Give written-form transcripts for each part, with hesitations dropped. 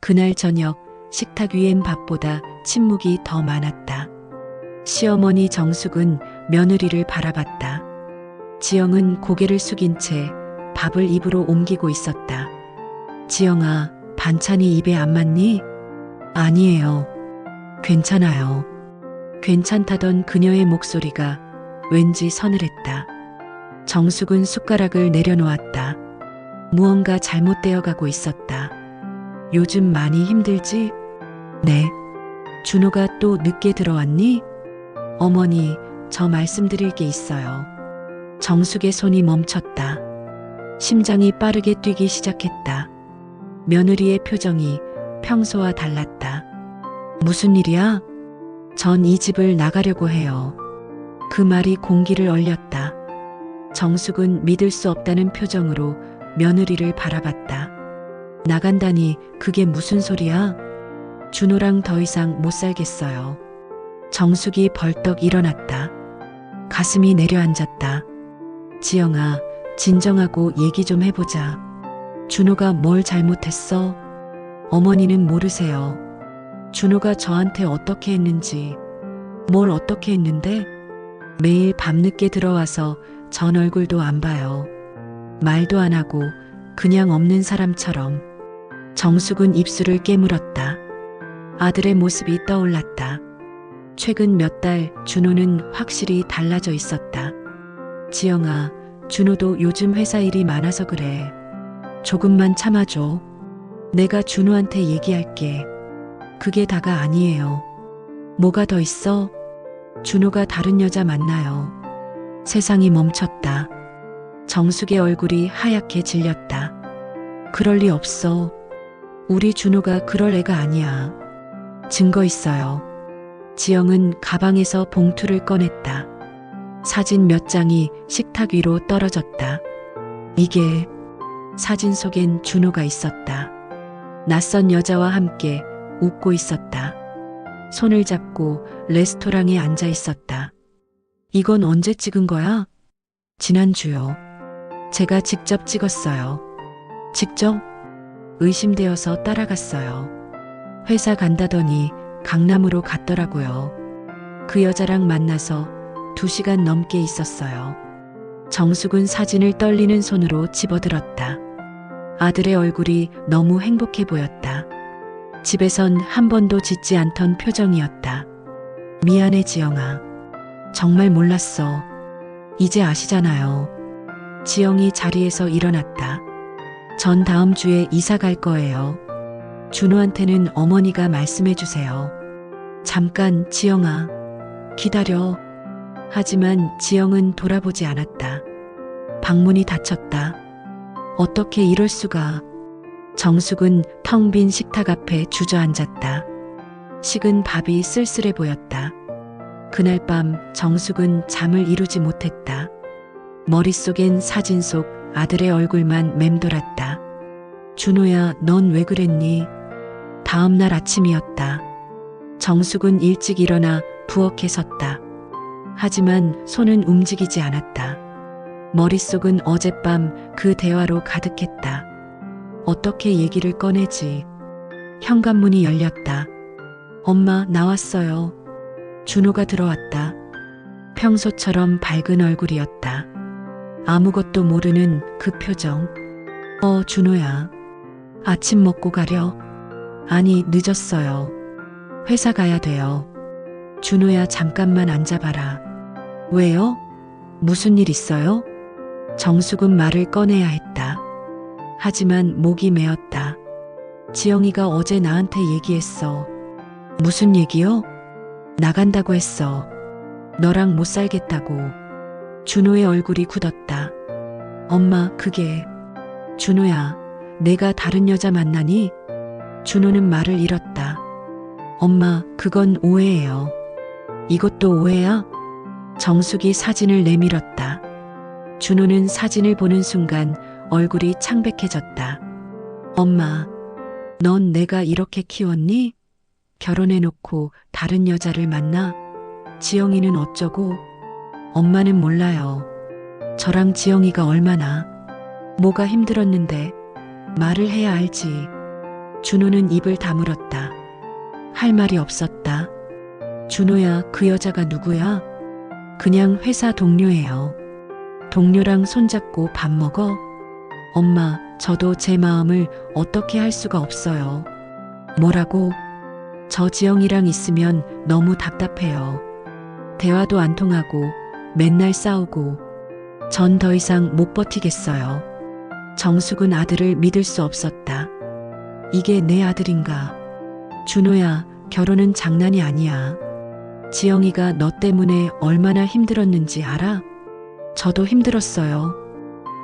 그날 저녁 식탁 위엔 밥보다 침묵이 더 많았다. 시어머니 정숙은 며느리를 바라봤다. 지영은 고개를 숙인 채 밥을 입으로 옮기고 있었다. 지영아, 반찬이 입에 안 맞니? 아니에요. 괜찮아요. 괜찮다던 그녀의 목소리가 왠지 서늘했다. 정숙은 숟가락을 내려놓았다. 무언가 잘못되어 가고 있었다. 요즘 많이 힘들지? 네. 준호가 또 늦게 들어왔니? 어머니, 저 말씀드릴 게 있어요. 정숙의 손이 멈췄다. 심장이 빠르게 뛰기 시작했다. 며느리의 표정이 평소와 달랐다. 무슨 일이야? 전 이 집을 나가려고 해요. 그 말이 공기를 얼렸다. 정숙은 믿을 수 없다는 표정으로 며느리를 바라봤다. 나간다니 그게 무슨 소리야? 준호랑 더 이상 못 살겠어요. 정숙이 벌떡 일어났다. 가슴이 내려앉았다. 지영아, 진정하고 얘기 좀 해보자. 준호가 뭘 잘못했어? 어머니는 모르세요. 준호가 저한테 어떻게 했는지. 뭘 어떻게 했는데? 매일 밤늦게 들어와서 전 얼굴도 안 봐요. 말도 안 하고 그냥 없는 사람처럼. 정숙은 입술을 깨물었다. 아들의 모습이 떠올랐다. 최근 몇 달 준호는 확실히 달라져 있었다. 지영아, 준호도 요즘 회사 일이 많아서 그래. 조금만 참아줘. 내가 준호한테 얘기할게. 그게 다가 아니에요. 뭐가 더 있어? 준호가 다른 여자 만나요. 세상이 멈췄다. 정숙의 얼굴이 하얗게 질렸다. 그럴 리 없어. 우리 준호가 그럴 애가 아니야. 증거 있어요. 지영은 가방에서 봉투를 꺼냈다. 사진 몇 장이 식탁 위로 떨어졌다. 이게 사진 속엔 준호가 있었다. 낯선 여자와 함께 웃고 있었다. 손을 잡고 레스토랑에 앉아 있었다. 이건 언제 찍은 거야? 지난주요. 제가 직접 찍었어요. 직접? 의심되어서 따라갔어요. 회사 간다더니 강남으로 갔더라고요. 그 여자랑 만나서 2시간 넘게 있었어요. 정숙은 사진을 떨리는 손으로 집어들었다. 아들의 얼굴이 너무 행복해 보였다. 집에선 한 번도 짓지 않던 표정이었다. 미안해, 지영아. 정말 몰랐어. 이제 아시잖아요. 지영이 자리에서 일어났다. 전 다음 주에 이사 갈 거예요. 준호한테는 어머니가 말씀해 주세요. 잠깐, 지영아. 기다려. 하지만 지영은 돌아보지 않았다. 방문이 닫혔다. 어떻게 이럴 수가. 정숙은 텅 빈 식탁 앞에 주저앉았다. 식은 밥이 쓸쓸해 보였다. 그날 밤 정숙은 잠을 이루지 못했다. 머릿속엔 사진 속 아들의 얼굴만 맴돌았다. 준호야, 넌 왜 그랬니? 다음 날 아침이었다. 정숙은 일찍 일어나 부엌에 섰다. 하지만 손은 움직이지 않았다. 머릿속은 어젯밤 그 대화로 가득했다. 어떻게 얘기를 꺼내지? 현관문이 열렸다. 엄마, 나왔어요. 준호가 들어왔다. 평소처럼 밝은 얼굴이었다. 아무것도 모르는 그 표정. 준호야. 아침 먹고 가려? 아니, 늦었어요. 회사 가야 돼요. 준호야, 잠깐만 앉아봐라. 왜요? 무슨 일 있어요? 정숙은 말을 꺼내야 했다. 하지만 목이 메었다. 지영이가 어제 나한테 얘기했어. 무슨 얘기요? 나간다고 했어. 너랑 못 살겠다고. 준호의 얼굴이 굳었다. 엄마, 그게. 준호야, 내가 다른 여자 만나니? 준호는 말을 잃었다. 엄마, 그건 오해예요. 이것도 오해야? 정숙이 사진을 내밀었다. 준호는 사진을 보는 순간 얼굴이 창백해졌다. 엄마, 넌 내가 이렇게 키웠니? 결혼해놓고 다른 여자를 만나? 지영이는 어쩌고? 엄마는 몰라요. 저랑 지영이가 얼마나, 뭐가 힘들었는데 말을 해야 알지. 준호는 입을 다물었다. 할 말이 없었다. 준호야, 그 여자가 누구야? 그냥 회사 동료예요. 동료랑 손잡고 밥 먹어? 엄마, 저도 제 마음을 어떻게 할 수가 없어요. 뭐라고? 저 지영이랑 있으면 너무 답답해요. 대화도 안 통하고 맨날 싸우고 전 더 이상 못 버티겠어요. 정숙은 아들을 믿을 수 없었다. 이게 내 아들인가? 준호야, 결혼은 장난이 아니야. 지영이가 너 때문에 얼마나 힘들었는지 알아? 저도 힘들었어요.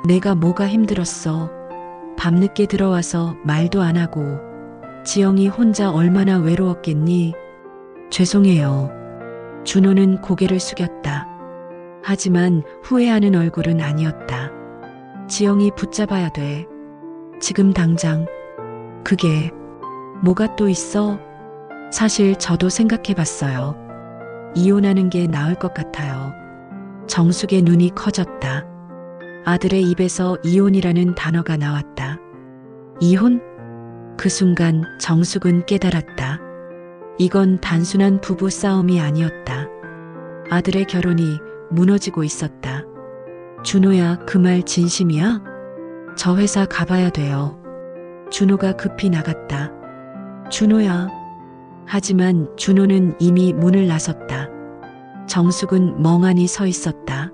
내가 뭐가 힘들었어? 밤늦게 들어와서 말도 안 하고 지영이 혼자 얼마나 외로웠겠니? 죄송해요. 준호는 고개를 숙였다. 하지만 후회하는 얼굴은 아니었다. 지영이 붙잡아야 돼. 지금 당장. 그게 뭐가 또 있어? 사실 저도 생각해 봤어요. 이혼하는 게 나을 것 같아요. 정숙의 눈이 커졌다. 아들의 입에서 이혼이라는 단어가 나왔다. 이혼? 그 순간 정숙은 깨달았다. 이건 단순한 부부 싸움이 아니었다. 아들의 결혼이 무너지고 있었다. 준호야, 그 말 진심이야? 저 회사 가봐야 돼요. 준호가 급히 나갔다. 준호야. 하지만 준호는 이미 문을 나섰다. 정숙은 멍하니 서 있었다.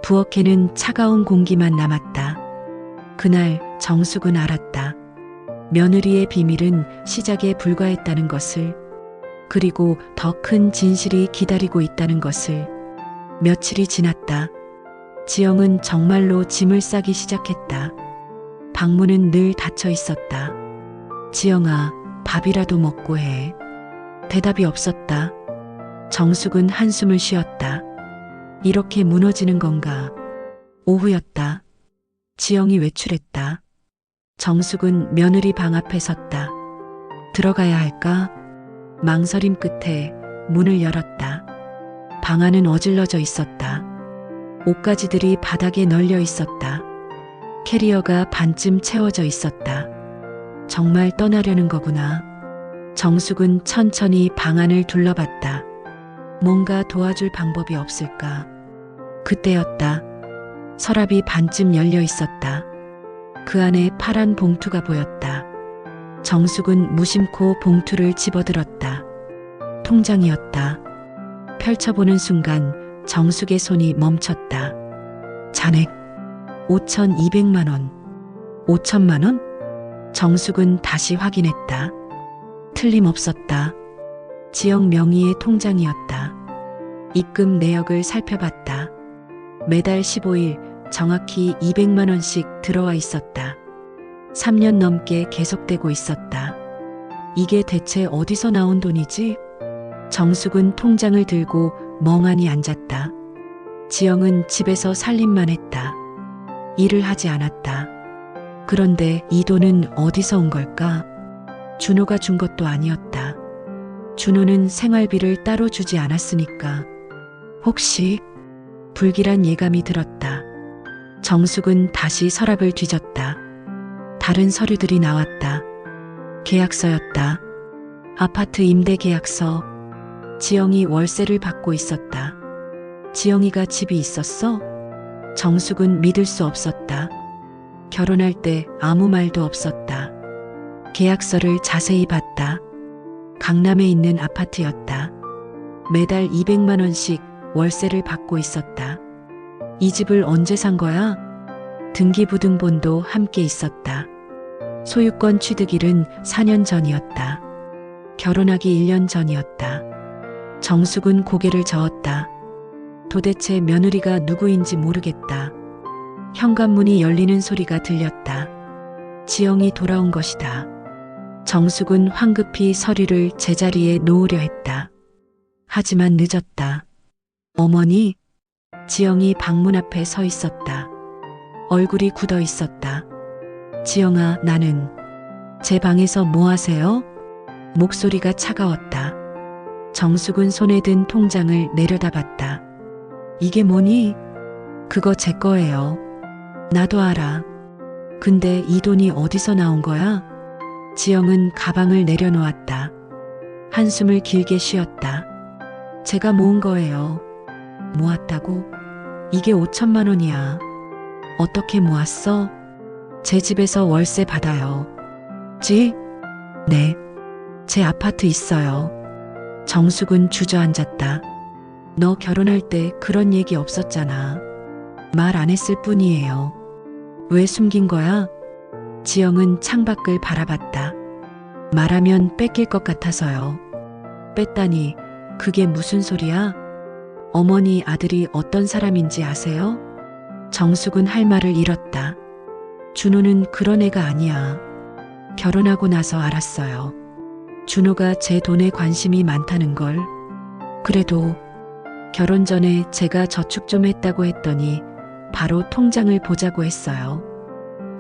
부엌에는 차가운 공기만 남았다. 그날 정숙은 알았다. 며느리의 비밀은 시작에 불과했다는 것을, 그리고 더 큰 진실이 기다리고 있다는 것을. 며칠이 지났다. 지영은 정말로 짐을 싸기 시작했다. 방문은 늘 닫혀 있었다. 지영아, 밥이라도 먹고 해. 대답이 없었다. 정숙은 한숨을 쉬었다. 이렇게 무너지는 건가? 오후였다. 지영이 외출했다. 정숙은 며느리 방 앞에 섰다. 들어가야 할까? 망설임 끝에 문을 열었다. 방 안은 어질러져 있었다. 옷가지들이 바닥에 널려 있었다. 캐리어가 반쯤 채워져 있었다. 정말 떠나려는 거구나. 정숙은 천천히 방 안을 둘러봤다. 뭔가 도와줄 방법이 없을까? 그때였다. 서랍이 반쯤 열려 있었다. 그 안에 파란 봉투가 보였다. 정숙은 무심코 봉투를 집어들었다. 통장이었다. 펼쳐보는 순간 정숙의 손이 멈췄다. 잔액 5,200만 원. 5천만 원? 정숙은 다시 확인했다. 틀림없었다. 지영 명의의 통장이었다. 입금 내역을 살펴봤다. 매달 15일 정확히 200만 원씩 들어와 있었다. 3년 넘게 계속되고 있었다. 이게 대체 어디서 나온 돈이지? 정숙은 통장을 들고 멍하니 앉았다. 지영은 집에서 살림만 했다. 일을 하지 않았다. 그런데 이 돈은 어디서 온 걸까? 준호가 준 것도 아니었다. 준호는 생활비를 따로 주지 않았으니까. 혹시? 불길한 예감이 들었다. 정숙은 다시 서랍을 뒤졌다. 다른 서류들이 나왔다. 계약서였다. 아파트 임대 계약서. 지영이 월세를 받고 있었다. 지영이가 집이 있었어? 정숙은 믿을 수 없었다. 결혼할 때 아무 말도 없었다. 계약서를 자세히 봤다. 강남에 있는 아파트였다. 매달 200만 원씩 월세를 받고 있었다. 이 집을 언제 산 거야? 등기부등본도 함께 있었다. 소유권 취득일은 4년 전이었다. 결혼하기 1년 전이었다. 정숙은 고개를 저었다. 도대체 며느리가 누구인지 모르겠다. 현관문이 열리는 소리가 들렸다. 지영이 돌아온 것이다. 정숙은 황급히 서류를 제자리에 놓으려 했다. 하지만 늦었다. 어머니? 지영이 방문 앞에 서 있었다. 얼굴이 굳어 있었다. 지영아, 나는. 제 방에서 뭐 하세요? 목소리가 차가웠다. 정숙은 손에 든 통장을 내려다봤다. 이게 뭐니? 그거 제 거예요. 나도 알아. 근데 이 돈이 어디서 나온 거야? 지영은 가방을 내려놓았다. 한숨을 길게 쉬었다. 제가 모은 거예요. 모았다고? 이게 5천만 원이야. 어떻게 모았어? 제 집에서 월세 받아요. 집? 네. 제 아파트 있어요. 정숙은 주저앉았다. 너 결혼할 때 그런 얘기 없었잖아. 말 안 했을 뿐이에요. 왜 숨긴 거야? 지영은 창밖을 바라봤다. 말하면 뺏길 것 같아서요. 뺐다니, 그게 무슨 소리야? 어머니 아들이 어떤 사람인지 아세요? 정숙은 할 말을 잃었다. 준호는 그런 애가 아니야. 결혼하고 나서 알았어요. 준호가 제 돈에 관심이 많다는 걸. 그래도 결혼 전에 제가 저축 좀 했다고 했더니 바로 통장을 보자고 했어요.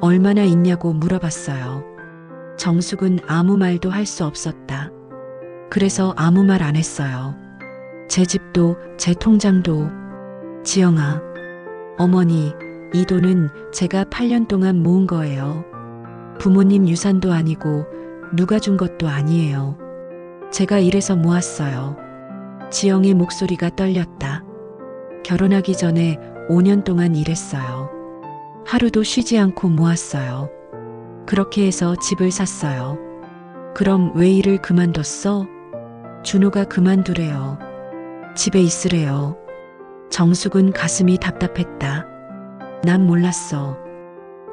얼마나 있냐고 물어봤어요. 정숙은 아무 말도 할 수 없었다. 그래서 아무 말 안 했어요. 제 집도 제 통장도. 지영아, 어머니, 이 돈은 제가 8년 동안 모은 거예요. 부모님 유산도 아니고 누가 준 것도 아니에요. 제가 일해서 모았어요. 지영의 목소리가 떨렸다. 결혼하기 전에 5년 동안 일했어요. 하루도 쉬지 않고 모았어요. 그렇게 해서 집을 샀어요. 그럼 왜 일을 그만뒀어? 준호가 그만두래요. 집에 있으래요. 정숙은 가슴이 답답했다. 난 몰랐어.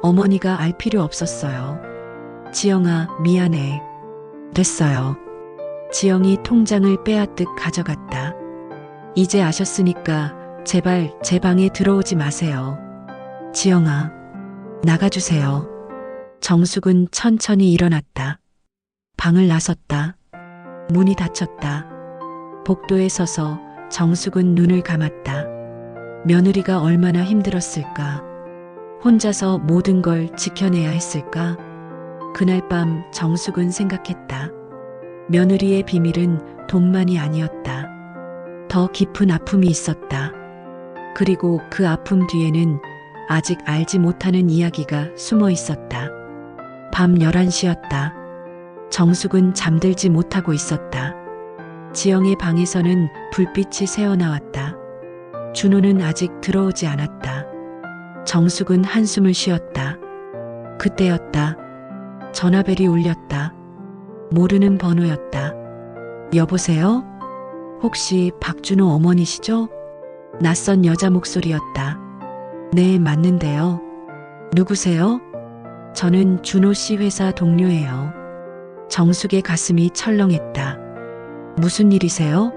어머니가 알 필요 없었어요. 지영아, 미안해. 됐어요. 지영이 통장을 빼앗듯 가져갔다. 이제 아셨으니까 제발 제 방에 들어오지 마세요. 지영아, 나가주세요. 정숙은 천천히 일어났다. 방을 나섰다. 문이 닫혔다. 복도에 서서 정숙은 눈을 감았다. 며느리가 얼마나 힘들었을까? 혼자서 모든 걸 지켜내야 했을까? 그날 밤 정숙은 생각했다. 며느리의 비밀은 돈만이 아니었다. 더 깊은 아픔이 있었다. 그리고 그 아픔 뒤에는 아직 알지 못하는 이야기가 숨어 있었다. 밤 11시였다. 정숙은 잠들지 못하고 있었다. 지영의 방에서는 불빛이 새어나왔다. 준호는 아직 들어오지 않았다. 정숙은 한숨을 쉬었다. 그때였다. 전화벨이 울렸다. 모르는 번호였다. 여보세요? 혹시 박준호 어머니시죠? 낯선 여자 목소리였다. 네, 맞는데요. 누구세요? 저는 준호 씨 회사 동료예요. 정숙의 가슴이 철렁했다. 무슨 일이세요?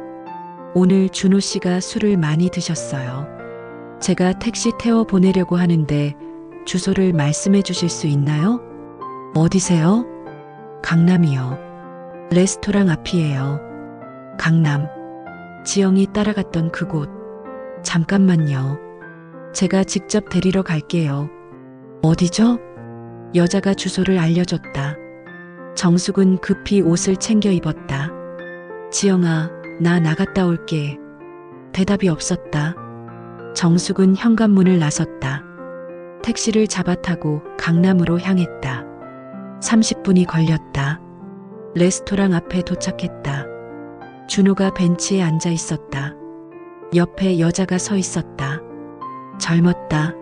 오늘 준호 씨가 술을 많이 드셨어요. 제가 택시 태워 보내려고 하는데 주소를 말씀해 주실 수 있나요? 어디세요? 강남이요. 레스토랑 앞이에요. 강남. 지영이 따라갔던 그곳. 잠깐만요. 제가 직접 데리러 갈게요. 어디죠? 여자가 주소를 알려줬다. 정숙은 급히 옷을 챙겨 입었다. 지영아, 나 나갔다 올게. 대답이 없었다. 정숙은 현관문을 나섰다. 택시를 잡아 타고 강남으로 향했다. 30분이 걸렸다. 레스토랑 앞에 도착했다. 준호가 벤치에 앉아 있었다. 옆에 여자가 서 있었다. 젊었다.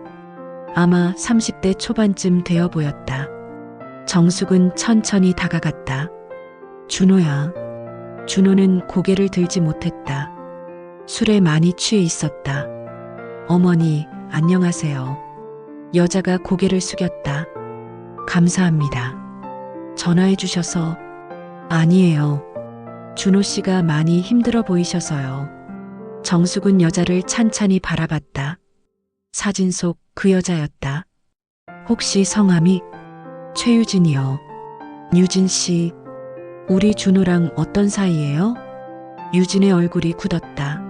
아마 30대 초반쯤 되어 보였다. 정숙은 천천히 다가갔다. 준호야. 준호는 고개를 들지 못했다. 술에 많이 취해 있었다. 어머니, 안녕하세요. 여자가 고개를 숙였다. 감사합니다. 전화해 주셔서. 아니에요. 준호 씨가 많이 힘들어 보이셔서요. 정숙은 여자를 찬찬히 바라봤다. 사진 속 그 여자였다. 혹시 성함이? 최유진이요. 유진 씨, 우리 준호랑 어떤 사이예요? 유진의 얼굴이 굳었다.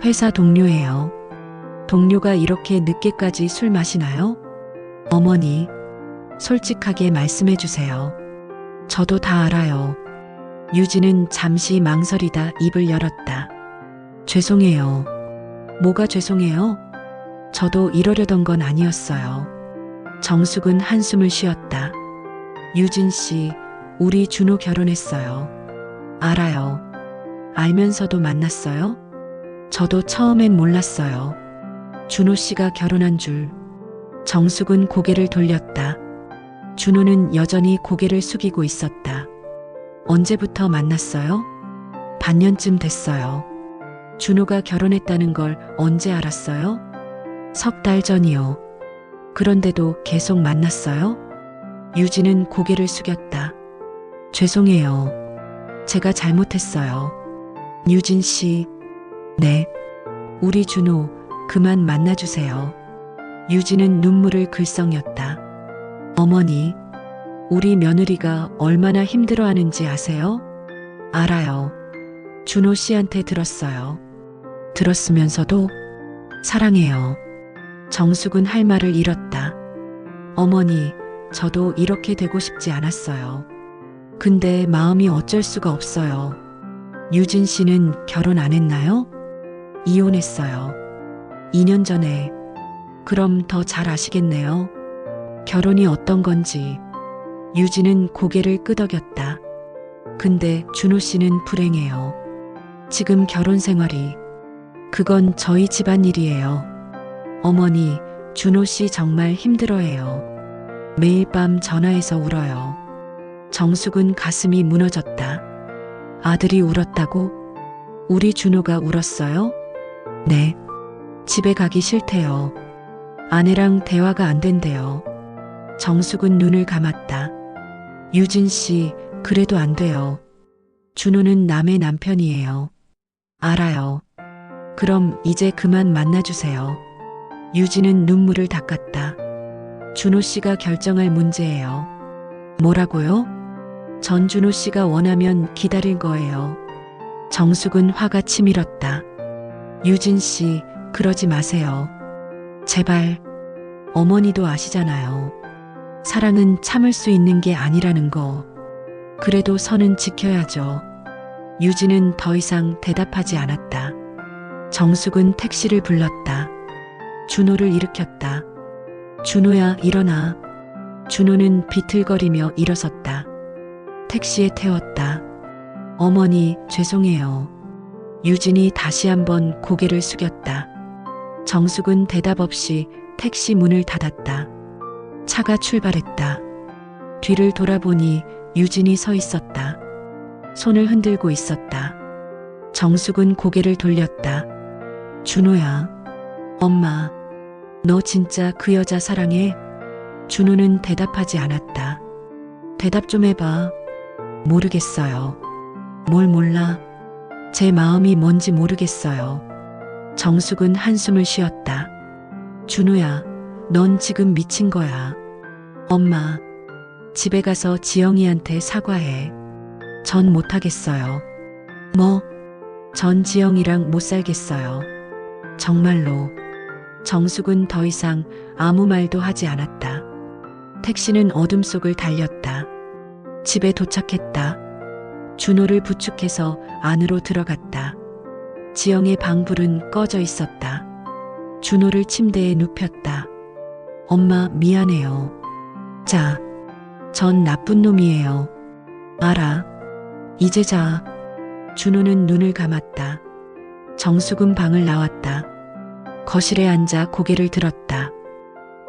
회사 동료예요. 동료가 이렇게 늦게까지 술 마시나요? 어머니, 솔직하게 말씀해 주세요. 저도 다 알아요. 유진은 잠시 망설이다 입을 열었다. 죄송해요. 뭐가 죄송해요? 저도 이러려던 건 아니었어요. 정숙은 한숨을 쉬었다. 유진 씨, 우리 준호 결혼했어요. 알아요. 알면서도 만났어요? 저도 처음엔 몰랐어요. 준호 씨가 결혼한 줄. 정숙은 고개를 돌렸다. 준호는 여전히 고개를 숙이고 있었다. 언제부터 만났어요? 반년쯤 됐어요. 준호가 결혼했다는 걸 언제 알았어요? 석 달 전이요. 그런데도 계속 만났어요? 유진은 고개를 숙였다. 죄송해요. 제가 잘못했어요. 유진 씨. 네. 우리 준호 그만 만나주세요. 유진은 눈물을 글썽였다. 어머니, 우리 며느리가 얼마나 힘들어하는지 아세요? 알아요. 준호 씨한테 들었어요. 들었으면서도 사랑해요. 정숙은 할 말을 잃었다. 어머니, 저도 이렇게 되고 싶지 않았어요. 근데 마음이 어쩔 수가 없어요. 유진 씨는 결혼 안 했나요? 이혼했어요. 2년 전에. 그럼 더 잘 아시겠네요. 결혼이 어떤 건지. 유진은 고개를 끄덕였다. 근데 준호 씨는 불행해요. 지금 결혼 생활이. 그건 저희 집안 일이에요. 어머니, 준호 씨 정말 힘들어해요. 매일 밤 전화해서 울어요. 정숙은 가슴이 무너졌다. 아들이 울었다고? 우리 준호가 울었어요? 네. 집에 가기 싫대요. 아내랑 대화가 안 된대요. 정숙은 눈을 감았다. 유진 씨, 그래도 안 돼요. 준호는 남의 남편이에요. 알아요. 그럼 이제 그만 만나주세요. 유진은 눈물을 닦았다. 준호 씨가 결정할 문제예요. 뭐라고요? 전 준호 씨가 원하면 기다릴 거예요. 정숙은 화가 치밀었다. 유진 씨, 그러지 마세요. 제발. 어머니도 아시잖아요. 사랑은 참을 수 있는 게 아니라는 거. 그래도 선은 지켜야죠. 유진은 더 이상 대답하지 않았다. 정숙은 택시를 불렀다. 준호를 일으켰다. 준호야, 일어나. 준호는 비틀거리며 일어섰다. 택시에 태웠다. 어머니, 죄송해요. 유진이 다시 한번 고개를 숙였다. 정숙은 대답 없이 택시 문을 닫았다. 차가 출발했다. 뒤를 돌아보니 유진이 서 있었다. 손을 흔들고 있었다. 정숙은 고개를 돌렸다. 준호야. 엄마, 너 진짜 그 여자 사랑해? 준호는 대답하지 않았다. 대답 좀 해봐. 모르겠어요. 뭘 몰라? 제 마음이 뭔지 모르겠어요. 정숙은 한숨을 쉬었다. 준호야, 넌 지금 미친 거야. 엄마, 집에 가서 지영이한테 사과해. 전 못하겠어요. 뭐? 전 지영이랑 못 살겠어요. 정말로. 정숙은 더 이상 아무 말도 하지 않았다. 택시는 어둠 속을 달렸다. 집에 도착했다. 준호를 부축해서 안으로 들어갔다. 지영의 방불은 꺼져 있었다. 준호를 침대에 눕혔다. 엄마, 미안해요. 자, 전 나쁜 놈이에요. 알아. 이제 자. 준호는 눈을 감았다. 정숙은 방을 나왔다. 거실에 앉아 고개를 들었다.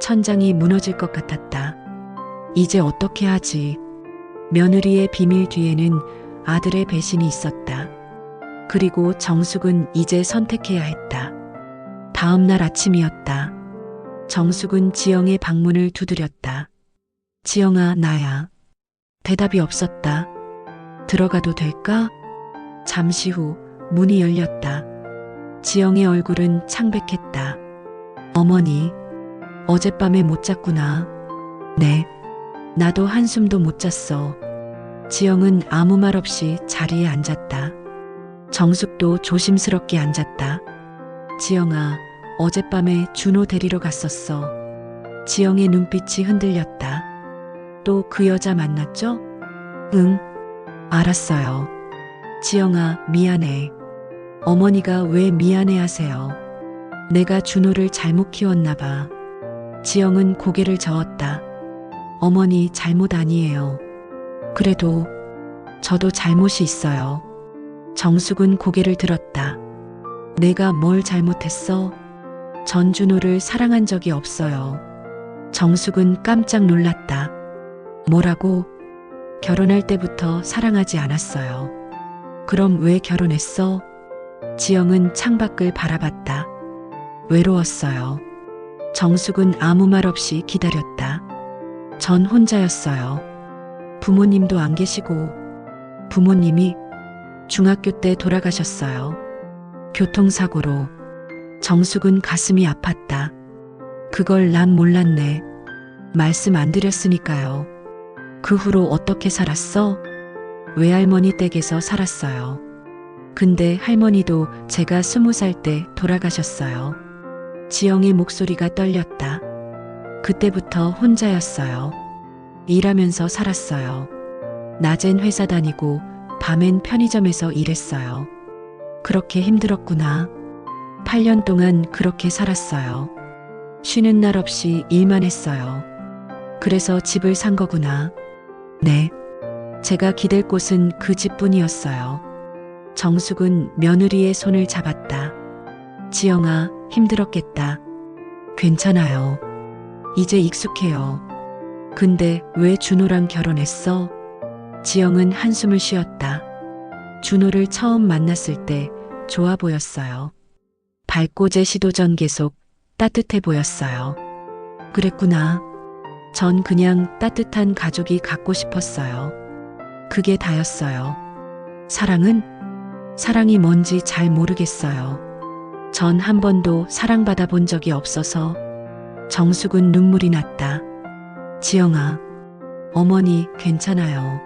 천장이 무너질 것 같았다. 이제 어떻게 하지? 며느리의 비밀 뒤에는 아들의 배신이 있었다. 그리고 정숙은 이제 선택해야 했다. 다음 날 아침이었다. 정숙은 지영의 방문을 두드렸다. 지영아, 나야. 대답이 없었다. 들어가도 될까? 잠시 후 문이 열렸다. 지영의 얼굴은 창백했다. 어머니, 어젯밤에 못 잤구나. 네. 나도 한숨도 못 잤어. 지영은 아무 말 없이 자리에 앉았다. 정숙도 조심스럽게 앉았다. 지영아, 어젯밤에 준호 데리러 갔었어. 지영의 눈빛이 흔들렸다. 또 그 여자 만났죠? 응, 알았어요. 지영아, 미안해. 어머니가 왜 미안해 하세요? 내가 준호를 잘못 키웠나 봐. 지영은 고개를 저었다. 어머니, 잘못 아니에요. 그래도 저도 잘못이 있어요. 정숙은 고개를 들었다. 내가 뭘 잘못했어? 전 준호를 사랑한 적이 없어요. 정숙은 깜짝 놀랐다. 뭐라고? 결혼할 때부터 사랑하지 않았어요. 그럼 왜 결혼했어? 지영은 창밖을 바라봤다. 외로웠어요. 정숙은 아무 말 없이 기다렸다. 전 혼자였어요. 부모님도 안 계시고, 부모님이 중학교 때 돌아가셨어요. 교통사고로. 정숙은 가슴이 아팠다. 그걸 난 몰랐네. 말씀 안 드렸으니까요. 그 후로 어떻게 살았어? 외할머니 댁에서 살았어요. 근데 할머니도 제가 20살 때 돌아가셨어요. 지영의 목소리가 떨렸다. 그때부터 혼자였어요. 일하면서 살았어요. 낮엔 회사 다니고 밤엔 편의점에서 일했어요. 그렇게 힘들었구나. 8년 동안 그렇게 살았어요. 쉬는 날 없이 일만 했어요. 그래서 집을 산 거구나. 네. 제가 기댈 곳은 그 집뿐이었어요. 정숙은 며느리의 손을 잡았다. 지영아, 힘들었겠다. 괜찮아요. 이제 익숙해요. 근데 왜 준호랑 결혼했어? 지영은 한숨을 쉬었다. 준호를 처음 만났을 때 좋아 보였어요. 밝고 제시도전 계속 따뜻해 보였어요. 그랬구나. 전 그냥 따뜻한 가족이 갖고 싶었어요. 그게 다였어요. 사랑은? 사랑이 뭔지 잘 모르겠어요. 전 한 번도 사랑받아 본 적이 없어서. 정숙은 눈물이 났다. 지영아, 어머니 괜찮아요.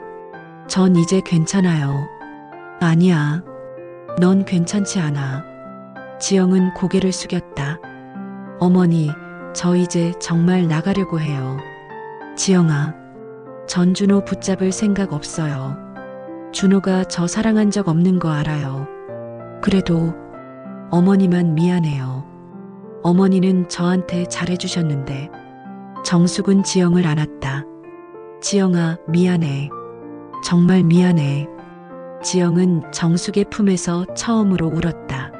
전 이제 괜찮아요. 아니야. 넌 괜찮지 않아. 지영은 고개를 숙였다. 어머니, 저 이제 정말 나가려고 해요. 지영아, 전 준호 붙잡을 생각 없어요. 준호가 저 사랑한 적 없는 거 알아요. 그래도 어머니만 미안해요. 어머니는 저한테 잘해주셨는데. 정숙은 지영을 안았다. 지영아, 미안해. 정말 미안해. 지영은 정숙의 품에서 처음으로 울었다.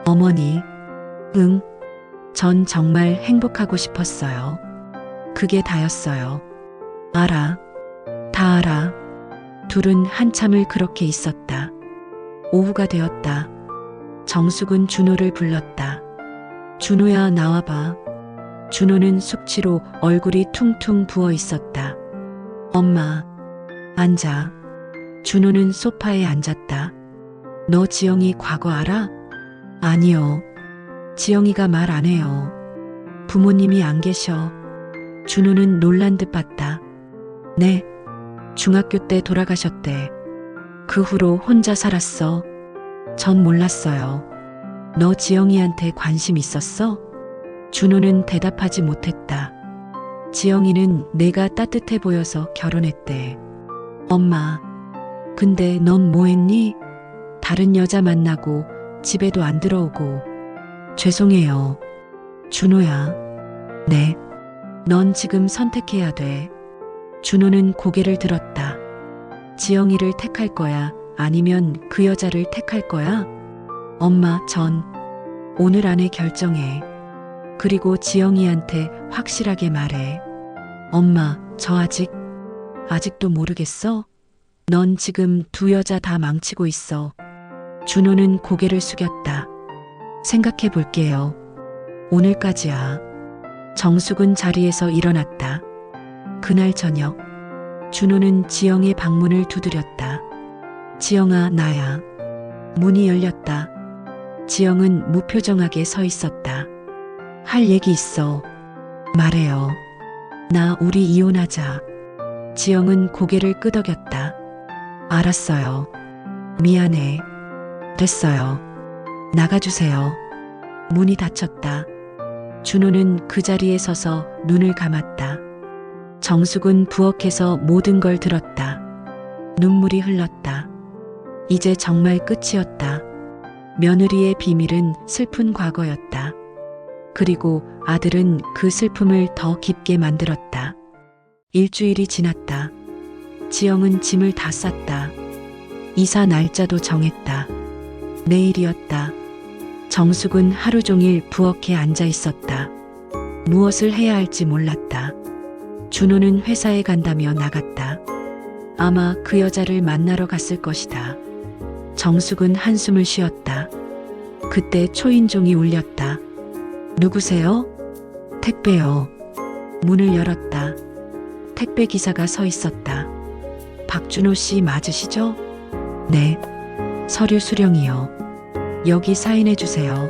어머니, 응. 전 정말 행복하고 싶었어요. 그게 다였어요. 알아. 다 알아. 둘은 한참을 그렇게 있었다. 오후가 되었다. 정숙은 준호를 불렀다. 준호야, 나와봐. 준호는 숙취로 얼굴이 퉁퉁 부어 있었다. 엄마, 앉아. 준호는 소파에 앉았다. 너 지영이 과거 알아? 아니요. 지영이가 말 안 해요. 부모님이 안 계셔. 준호는 놀란 듯 봤다. 네. 중학교 때 돌아가셨대. 그 후로 혼자 살았어. 전 몰랐어요. 너 지영이한테 관심 있었어? 준호는 대답하지 못했다. 지영이는 내가 따뜻해 보여서 결혼했대. 엄마, 근데 넌 뭐 했니? 다른 여자 만나고 집에도 안 들어오고. 죄송해요. 준호야. 네. 넌 지금 선택해야 돼. 준호는 고개를 들었다. 지영이를 택할 거야? 아니면 그 여자를 택할 거야? 엄마, 전 오늘 안에 결정해. 그리고 지영이한테 확실하게 말해. 엄마, 저 아직도 모르겠어? 넌 지금 두 여자 다 망치고 있어. 준호는 고개를 숙였다. 생각해 볼게요. 오늘까지야. 정숙은 자리에서 일어났다. 그날 저녁, 준호는 지영의 방문을 두드렸다. 지영아, 나야. 문이 열렸다. 지영은 무표정하게 서 있었다. 할 얘기 있어. 말해요. 나 우리 이혼하자. 지영은 고개를 끄덕였다. 알았어요. 미안해. 됐어요. 나가주세요. 문이 닫혔다. 준호는 그 자리에 서서 눈을 감았다. 정숙은 부엌에서 모든 걸 들었다. 눈물이 흘렀다. 이제 정말 끝이었다. 며느리의 비밀은 슬픈 과거였다. 그리고 아들은 그 슬픔을 더 깊게 만들었다. 일주일이 지났다. 지영은 짐을 다 쌌다. 이사 날짜도 정했다. 내일이었다. 정숙은 하루 종일 부엌에 앉아 있었다. 무엇을 해야 할지 몰랐다. 준호는 회사에 간다며 나갔다. 아마 그 여자를 만나러 갔을 것이다. 정숙은 한숨을 쉬었다. 그때 초인종이 울렸다. 누구세요? 택배요. 문을 열었다. 택배 기사가 서 있었다. 박준호 씨 맞으시죠? 네. 서류 수령이요. 여기 사인해 주세요.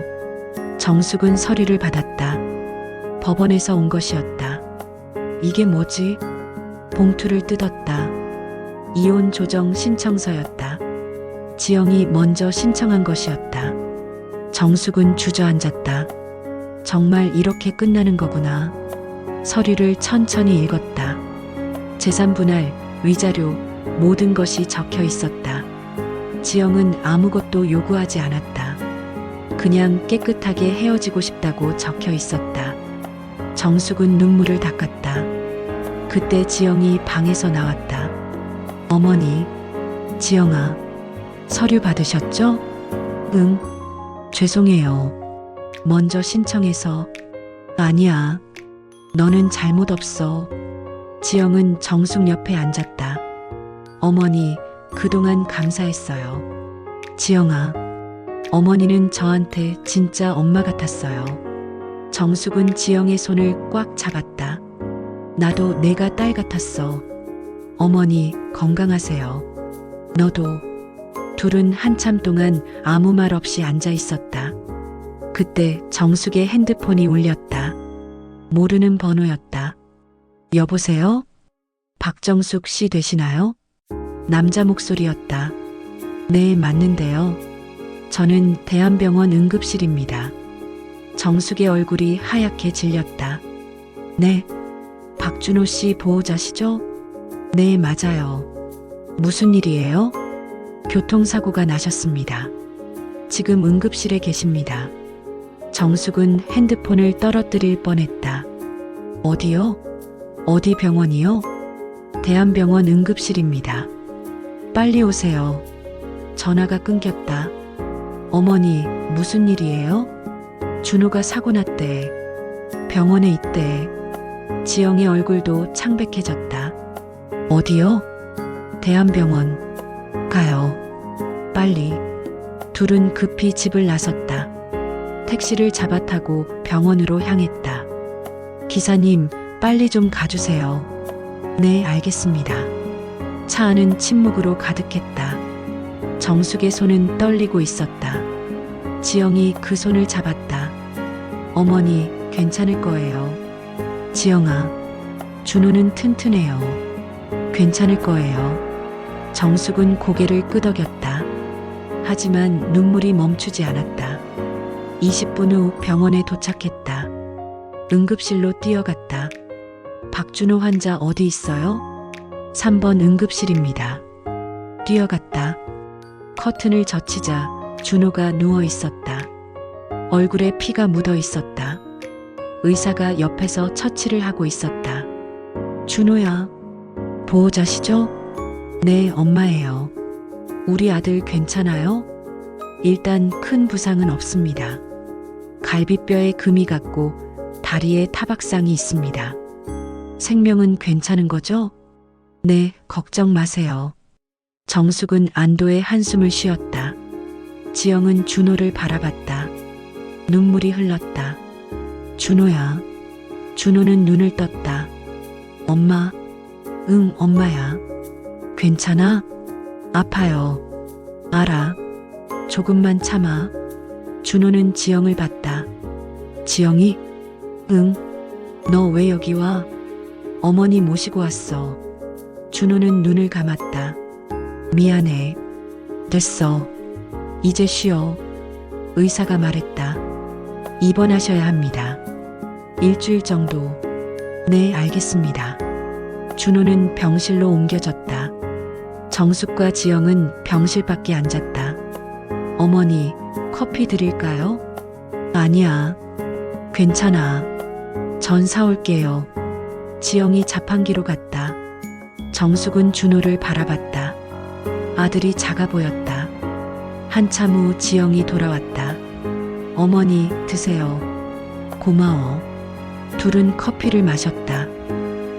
정숙은 서류를 받았다. 법원에서 온 것이었다. 이게 뭐지? 봉투를 뜯었다. 이혼 조정 신청서였다. 지영이 먼저 신청한 것이었다. 정숙은 주저앉았다. 정말 이렇게 끝나는 거구나. 서류를 천천히 읽었다. 재산 분할, 위자료, 모든 것이 적혀 있었다. 지영은 아무것도 요구하지 않았다. 그냥 깨끗하게 헤어지고 싶다고 적혀 있었다. 정숙은 눈물을 닦았다. 그때 지영이 방에서 나왔다. 어머니, 지영아, 서류 받으셨죠? 응, 죄송해요. 먼저 신청해서. 아니야, 너는 잘못 없어. 지영은 정숙 옆에 앉았다. 어머니, 그동안 감사했어요. 지영아, 어머니는 저한테 진짜 엄마 같았어요. 정숙은 지영의 손을 꽉 잡았다. 나도 내가 딸 같았어. 어머니, 건강하세요. 너도. 둘은 한참 동안 아무 말 없이 앉아 있었다. 그때 정숙의 핸드폰이 울렸다. 모르는 번호였다. 여보세요? 박정숙 씨 되시나요? 남자 목소리였다. 네, 맞는데요. 저는 대한병원 응급실입니다. 정숙의 얼굴이 하얗게 질렸다. 네, 박준호 씨 보호자시죠? 네, 맞아요. 무슨 일이에요? 교통사고가 나셨습니다. 지금 응급실에 계십니다. 정숙은 핸드폰을 떨어뜨릴 뻔했다. 어디요? 어디 병원이요? 대한병원 응급실입니다. 빨리 오세요. 전화가 끊겼다. 어머니, 무슨 일이에요? 준호가 사고 났대. 병원에 있대. 지영의 얼굴도 창백해졌다. 어디요? 대한병원. 가요. 빨리. 둘은 급히 집을 나섰다. 택시를 잡아 타고 병원으로 향했다. 기사님, 빨리 좀 가주세요. 네, 알겠습니다. 차 안은 침묵으로 가득했다. 정숙의 손은 떨리고 있었다. 지영이 그 손을 잡았다. 어머니, 괜찮을 거예요. 지영아, 준호는 튼튼해요. 괜찮을 거예요. 정숙은 고개를 끄덕였다. 하지만 눈물이 멈추지 않았다. 20분 후 병원에 도착했다. 응급실로 뛰어갔다. 박준호 환자 어디 있어요? 3번 응급실입니다. 뛰어갔다. 커튼을 젖히자 준호가 누워 있었다. 얼굴에 피가 묻어 있었다. 의사가 옆에서 처치를 하고 있었다. 준호야, 보호자시죠? 네, 엄마예요. 우리 아들 괜찮아요? 일단 큰 부상은 없습니다. 갈비뼈에 금이 갔고 다리에 타박상이 있습니다. 생명은 괜찮은 거죠? 네, 걱정 마세요. 정숙은 안도의 한숨을 쉬었다. 지영은 준호를 바라봤다. 눈물이 흘렀다. 준호야. 준호는 눈을 떴다. 엄마. 응, 엄마야. 괜찮아? 아파요. 알아. 조금만 참아. 준호는 지영을 봤다. 지영이? 응. 너 왜 여기 와? 어머니 모시고 왔어. 준호는 눈을 감았다. 미안해. 됐어. 이제 쉬어. 의사가 말했다. 입원하셔야 합니다. 일주일 정도. 네, 알겠습니다. 준호는 병실로 옮겨졌다. 정숙과 지영은 병실 밖에 앉았다. 어머니, 커피 드릴까요? 아니야. 괜찮아. 전 사올게요. 지영이 자판기로 갔다. 정숙은 준호를 바라봤다. 아들이 작아 보였다. 한참 후 지영이 돌아왔다. 어머니, 드세요. 고마워. 둘은 커피를 마셨다.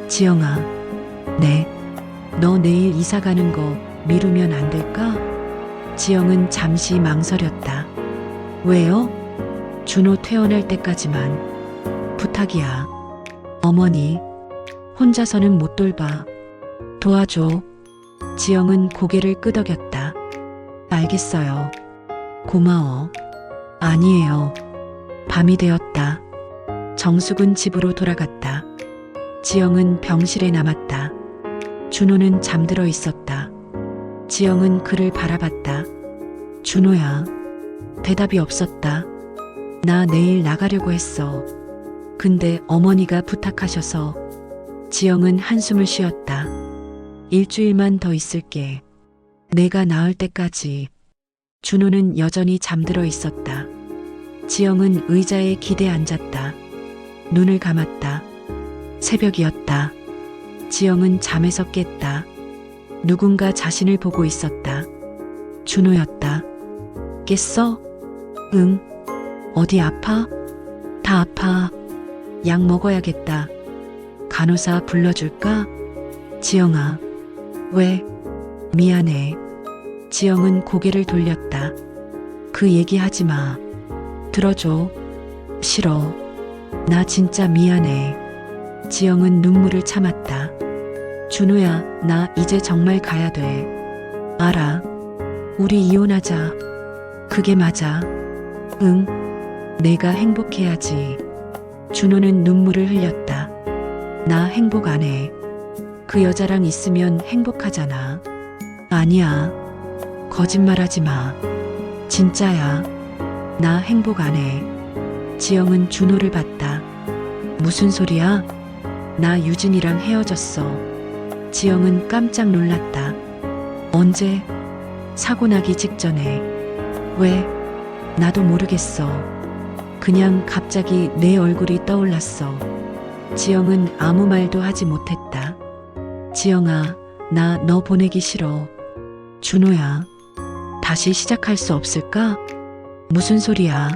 지영아, 네. 너 내일 이사 가는 거 미루면 안 될까? 지영은 잠시 망설였다. 왜요? 준호 퇴원할 때까지만. 부탁이야. 어머니, 혼자서는 못 돌봐. 도와줘. 지영은 고개를 끄덕였다. 알겠어요. 고마워. 아니에요. 밤이 되었다. 정숙은 집으로 돌아갔다. 지영은 병실에 남았다. 준호는 잠들어 있었다. 지영은 그를 바라봤다. 준호야. 대답이 없었다. 나 내일 나가려고 했어. 근데 어머니가 부탁하셔서. 지영은 한숨을 쉬었다. 일주일만 더 있을게. 내가 나을 때까지. 준호는 여전히 잠들어 있었다. 지영은 의자에 기대 앉았다. 눈을 감았다. 새벽이었다. 지영은 잠에서 깼다. 누군가 자신을 보고 있었다. 준호였다. 깼어? 응. 어디 아파? 다 아파. 약 먹어야겠다. 간호사 불러줄까? 지영아. 왜? 미안해. 지영은 고개를 돌렸다. 그 얘기하지 마. 들어줘. 싫어. 나 진짜 미안해. 지영은 눈물을 참았다. 준호야, 나 이제 정말 가야 돼. 알아. 우리 이혼하자. 그게 맞아. 응. 내가 행복해야지. 준호는 눈물을 흘렸다. 나 행복 안 해. 그 여자랑 있으면 행복하잖아. 아니야. 거짓말하지 마. 진짜야. 나 행복 안 해. 지영은 준호를 봤다. 무슨 소리야? 나 유진이랑 헤어졌어. 지영은 깜짝 놀랐다. 언제? 사고 나기 직전에. 왜? 나도 모르겠어. 그냥 갑자기 내 얼굴이 떠올랐어. 지영은 아무 말도 하지 못했다. 지영아, 나 너 보내기 싫어. 준호야, 다시 시작할 수 없을까? 무슨 소리야?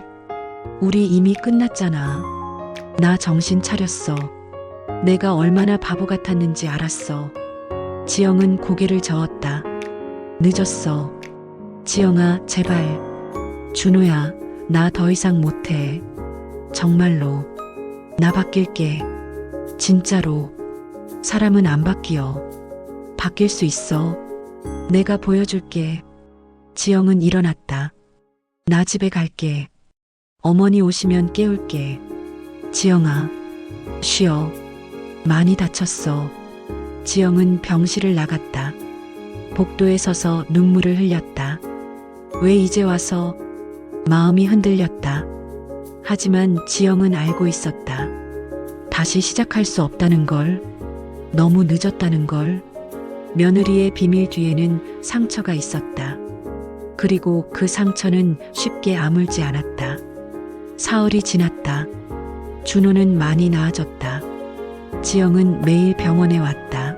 우리 이미 끝났잖아. 나 정신 차렸어. 내가 얼마나 바보 같았는지 알았어. 지영은 고개를 저었다. 늦었어. 지영아, 제발. 준호야, 나 더 이상 못해. 정말로. 나 바뀔게. 진짜로. 사람은 안 바뀌어. 바뀔 수 있어. 내가 보여줄게. 지영은 일어났다. 나 집에 갈게. 어머니 오시면 깨울게. 지영아, 쉬어. 많이 다쳤어. 지영은 병실을 나갔다. 복도에 서서 눈물을 흘렸다. 왜 이제 와서? 마음이 흔들렸다. 하지만 지영은 알고 있었다. 다시 시작할 수 없다는 걸. 너무 늦었다는 걸. 며느리의 비밀 뒤에는 상처가 있었다. 그리고 그 상처는 쉽게 아물지 않았다. 사흘이 지났다. 준호는 많이 나아졌다. 지영은 매일 병원에 왔다.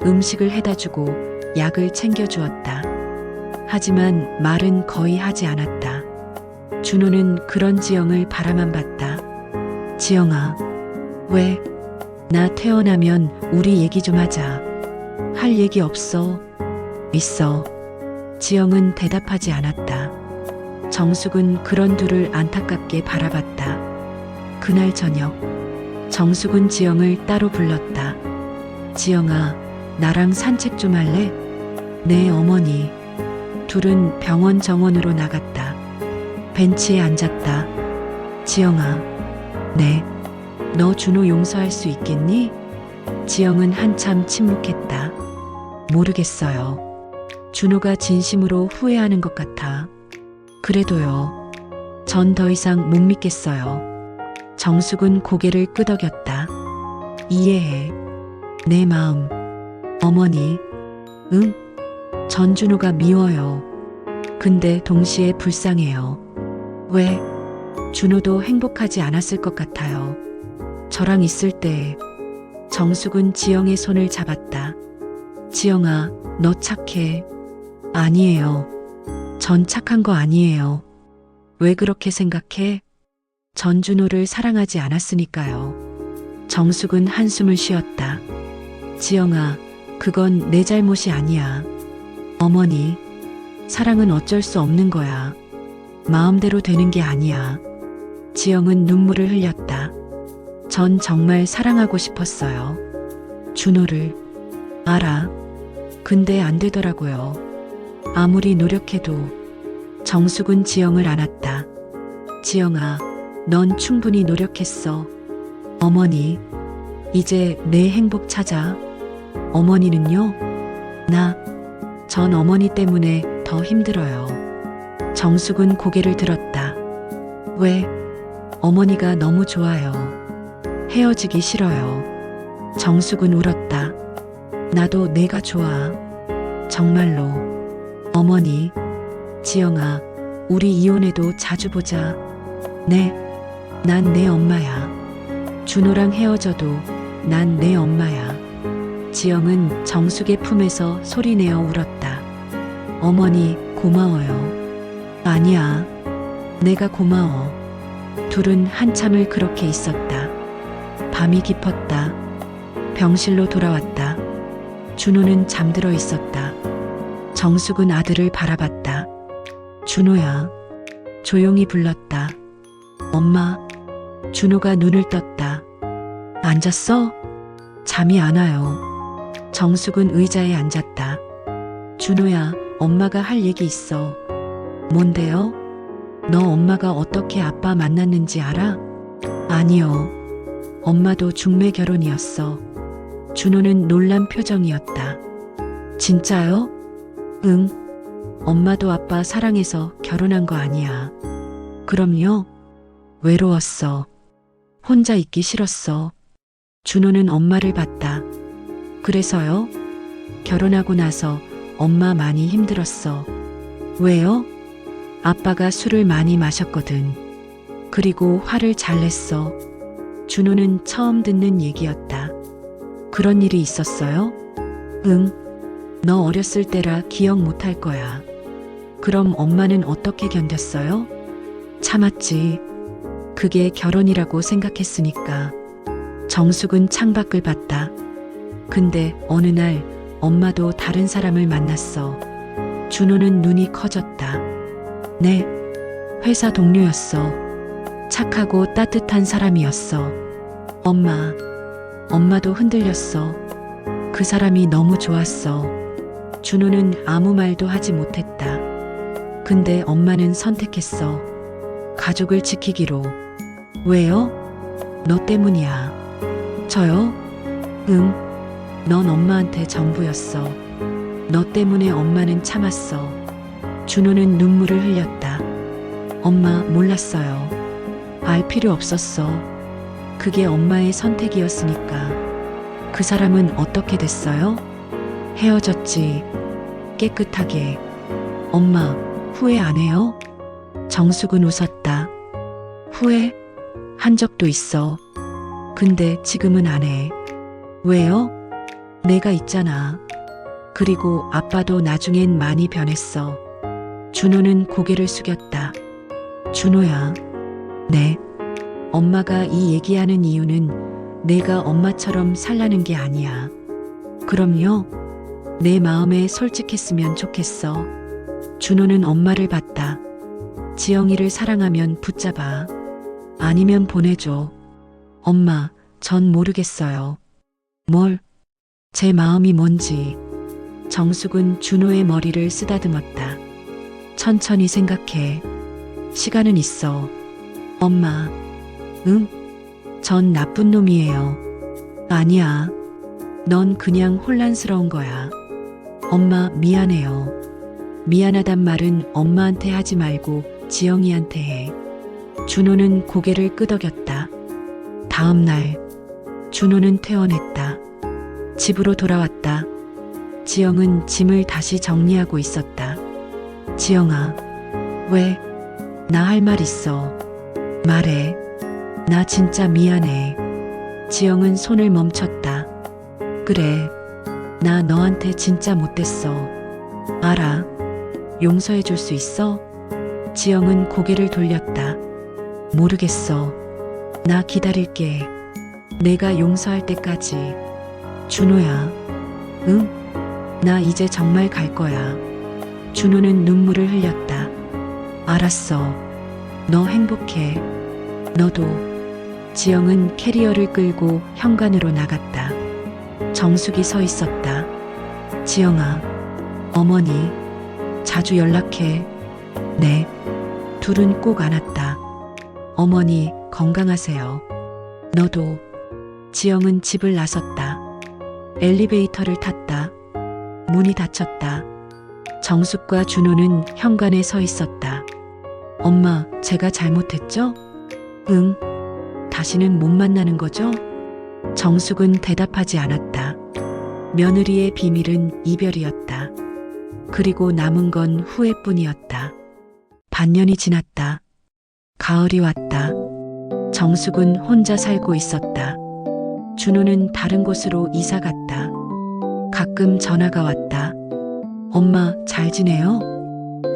음식을 해다 주고 약을 챙겨주었다. 하지만 말은 거의 하지 않았다. 준호는 그런 지영을 바라만 봤다. 지영아, 왜? 나 퇴원하면 우리 얘기 좀 하자. 할 얘기 없어? 있어. 지영은 대답하지 않았다. 정숙은 그런 둘을 안타깝게 바라봤다. 그날 저녁, 정숙은 지영을 따로 불렀다. 지영아, 나랑 산책 좀 할래? 네, 어머니. 둘은 병원 정원으로 나갔다. 벤치에 앉았다. 지영아, 네. 너 준호 용서할 수 있겠니? 지영은 한참 침묵했다. 모르겠어요. 준호가 진심으로 후회하는 것 같아. 그래도요. 전 더 이상 못 믿겠어요. 정숙은 고개를 끄덕였다. 이해해. 내 마음. 어머니. 응? 전 준호가 미워요. 근데 동시에 불쌍해요. 왜? 준호도 행복하지 않았을 것 같아요. 저랑 있을 때. 정숙은 지영의 손을 잡았다. 지영아, 너 착해. 아니에요. 전 착한 거 아니에요. 왜 그렇게 생각해? 전 준호를 사랑하지 않았으니까요. 정숙은 한숨을 쉬었다. 지영아, 그건 내 잘못이 아니야. 어머니, 사랑은 어쩔 수 없는 거야. 마음대로 되는 게 아니야. 지영은 눈물을 흘렸다. 전 정말 사랑하고 싶었어요. 준호를. 알아. 근데 안 되더라고요. 아무리 노력해도. 정숙은 지영을 안았다. 지영아, 넌 충분히 노력했어. 어머니, 이제 내 행복 찾아. 어머니는요? 전 어머니 때문에 더 힘들어요. 정숙은 고개를 들었다. 왜? 어머니가 너무 좋아요. 헤어지기 싫어요. 정숙은 울었다. 나도 내가 좋아. 정말로. 어머니, 지영아, 우리 이혼해도 자주 보자. 네, 난 내 엄마야. 준호랑 헤어져도 난 내 엄마야. 지영은 정숙의 품에서 소리내어 울었다. 어머니, 고마워요. 아니야, 내가 고마워. 둘은 한참을 그렇게 있었다. 밤이 깊었다. 병실로 돌아왔다. 준호는 잠들어 있었다. 정숙은 아들을 바라봤다. 준호야. 조용히 불렀다. 엄마. 준호가 눈을 떴다. 앉았어? 잠이 안 와요. 정숙은 의자에 앉았다. 준호야, 엄마가 할 얘기 있어. 뭔데요? 너 엄마가 어떻게 아빠 만났는지 알아? 아니요. 엄마도 중매 결혼이었어. 준호는 놀란 표정이었다. 진짜요? 응. 엄마도 아빠 사랑해서 결혼한 거 아니야. 그럼요. 외로웠어. 혼자 있기 싫었어. 준호는 엄마를 봤다. 그래서요? 결혼하고 나서 엄마 많이 힘들었어. 왜요? 아빠가 술을 많이 마셨거든. 그리고 화를 잘 냈어. 준호는 처음 듣는 얘기였다. 그런 일이 있었어요? 응. 너 어렸을 때라 기억 못할 거야. 그럼 엄마는 어떻게 견뎠어요? 참았지. 그게 결혼이라고 생각했으니까. 정숙은 창밖을 봤다. 근데 어느 날 엄마도 다른 사람을 만났어. 준호는 눈이 커졌다. 네, 회사 동료였어. 착하고 따뜻한 사람이었어. 엄마도 흔들렸어. 그 사람이 너무 좋았어. 준호는 아무 말도 하지 못했다. 근데 엄마는 선택했어. 가족을 지키기로. 왜요? 너 때문이야. 저요? 응. 넌 엄마한테 전부였어. 너 때문에 엄마는 참았어. 준호는 눈물을 흘렸다. 엄마, 몰랐어요. 알 필요 없었어. 그게 엄마의 선택이었으니까. 그 사람은 어떻게 됐어요? 헤어졌지. 깨끗하게. 엄마, 후회 안 해요? 정숙은 웃었다. 후회? 한 적도 있어. 근데 지금은 안 해. 왜요? 내가 있잖아. 그리고 아빠도 나중엔 많이 변했어. 준호는 고개를 숙였다. 준호야. 네. 엄마가 이 얘기하는 이유는 내가 엄마처럼 살라는 게 아니야. 그럼요. 내 마음에 솔직했으면 좋겠어. 준호는 엄마를 봤다. 지영이를 사랑하면 붙잡아. 아니면 보내줘. 엄마, 전 모르겠어요. 뭘? 제 마음이 뭔지. 정숙은 준호의 머리를 쓰다듬었다. 천천히 생각해. 시간은 있어. 엄마. 응? 전 나쁜 놈이에요. 아니야. 넌 그냥 혼란스러운 거야. 엄마, 미안해요. 미안하단 말은 엄마한테 하지 말고 지영이한테 해. 준호는 고개를 끄덕였다. 다음 날, 준호는 퇴원했다. 집으로 돌아왔다. 지영은 짐을 다시 정리하고 있었다. 지영아, 왜? 나 할 말 있어. 말해. 나 진짜 미안해. 지영은 손을 멈췄다. 그래. 나 너한테 진짜 못됐어. 알아. 용서해 줄 수 있어? 지영은 고개를 돌렸다. 모르겠어. 나 기다릴게. 내가 용서할 때까지. 준호야. 응? 나 이제 정말 갈 거야. 준호는 눈물을 흘렸다. 알았어. 너 행복해. 너도. 지영은 캐리어를 끌고 현관으로 나갔다. 정숙이 서 있었다. 지영아, 어머니, 자주 연락해. 네. 둘은 꼭 안았다. 어머니, 건강하세요. 너도. 지영은 집을 나섰다. 엘리베이터를 탔다. 문이 닫혔다. 정숙과 준호는 현관에 서 있었다. 엄마, 제가 잘못했죠? 응. 다시는 못 만나는 거죠? 정숙은 대답하지 않았다. 며느리의 비밀은 이별이었다. 그리고 남은 건 후회뿐이었다. 반년이 지났다. 가을이 왔다. 정숙은 혼자 살고 있었다. 준호는 다른 곳으로 이사 갔다. 가끔 전화가 왔다. 엄마, 잘 지내요?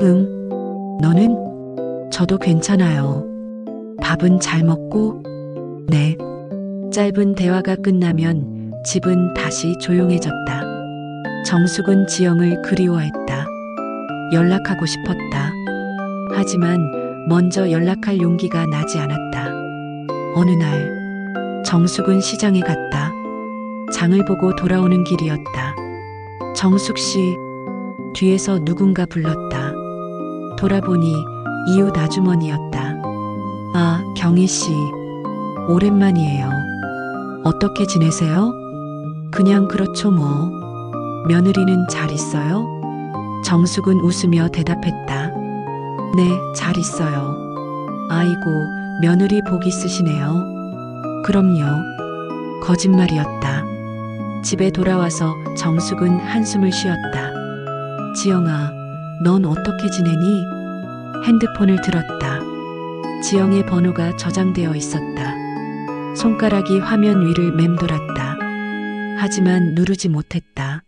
응. 너는? 저도 괜찮아요. 밥은 잘 먹고? 네. 짧은 대화가 끝나면 집은 다시 조용해졌다. 정숙은 지영을 그리워했다. 연락하고 싶었다. 하지만 먼저 연락할 용기가 나지 않았다. 어느 날, 정숙은 시장에 갔다. 장을 보고 돌아오는 길이었다. 정숙 씨, 뒤에서 누군가 불렀다. 돌아보니 이웃 아주머니였다. 아, 경희 씨. 오랜만이에요. 어떻게 지내세요? 그냥 그렇죠 뭐. 며느리는 잘 있어요? 정숙은 웃으며 대답했다. 네, 잘 있어요. 아이고, 며느리 복 있으시네요. 그럼요. 거짓말이었다. 집에 돌아와서 정숙은 한숨을 쉬었다. 지영아, 넌 어떻게 지내니? 핸드폰을 들었다. 지영의 번호가 저장되어 있었다. 손가락이 화면 위를 맴돌았다. 하지만 누르지 못했다.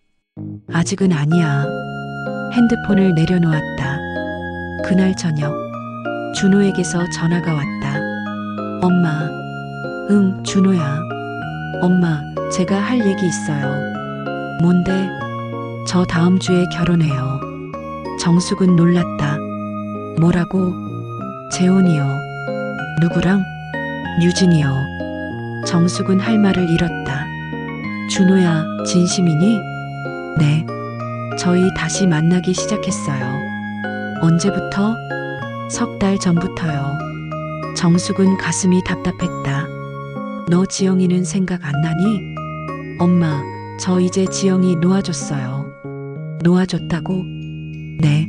아직은 아니야. 핸드폰을 내려놓았다. 그날 저녁, 준호에게서 전화가 왔다. 엄마. 응, 준호야. 엄마, 제가 할 얘기 있어요. 뭔데? 저 다음 주에 결혼해요. 정숙은 놀랐다. 뭐라고? 재혼이요. 누구랑? 유진이요. 정숙은 할 말을 잃었다. 준호야, 진심이니? 네. 저희 다시 만나기 시작했어요. 언제부터? 석 달 전부터요. 정숙은 가슴이 답답했다. 너 지영이는 생각 안 나니? 엄마, 저 이제 지영이 놓아줬어요. 놓아줬다고? 네.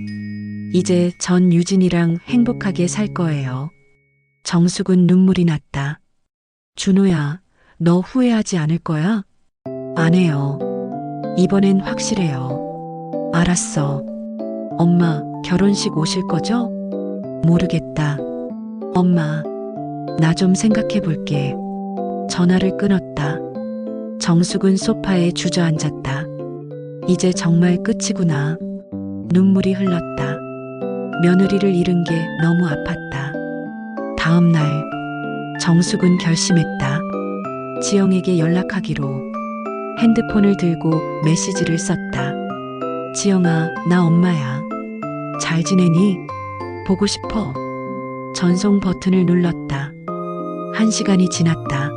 이제 전 유진이랑 행복하게 살 거예요. 정숙은 눈물이 났다. 준호야, 너 후회하지 않을 거야? 안 해요. 이번엔 확실해요. 알았어. 엄마, 결혼식 오실 거죠? 모르겠다. 엄마, 나 좀 생각해 볼게. 전화를 끊었다. 정숙은 소파에 주저앉았다. 이제 정말 끝이구나. 눈물이 흘렀다. 며느리를 잃은 게 너무 아팠다. 다음 날, 정숙은 결심했다. 지영에게 연락하기로. 핸드폰을 들고 메시지를 썼다. 지영아, 나 엄마야. 잘 지내니? 보고 싶어. 전송 버튼을 눌렀다. 1시간이 지났다.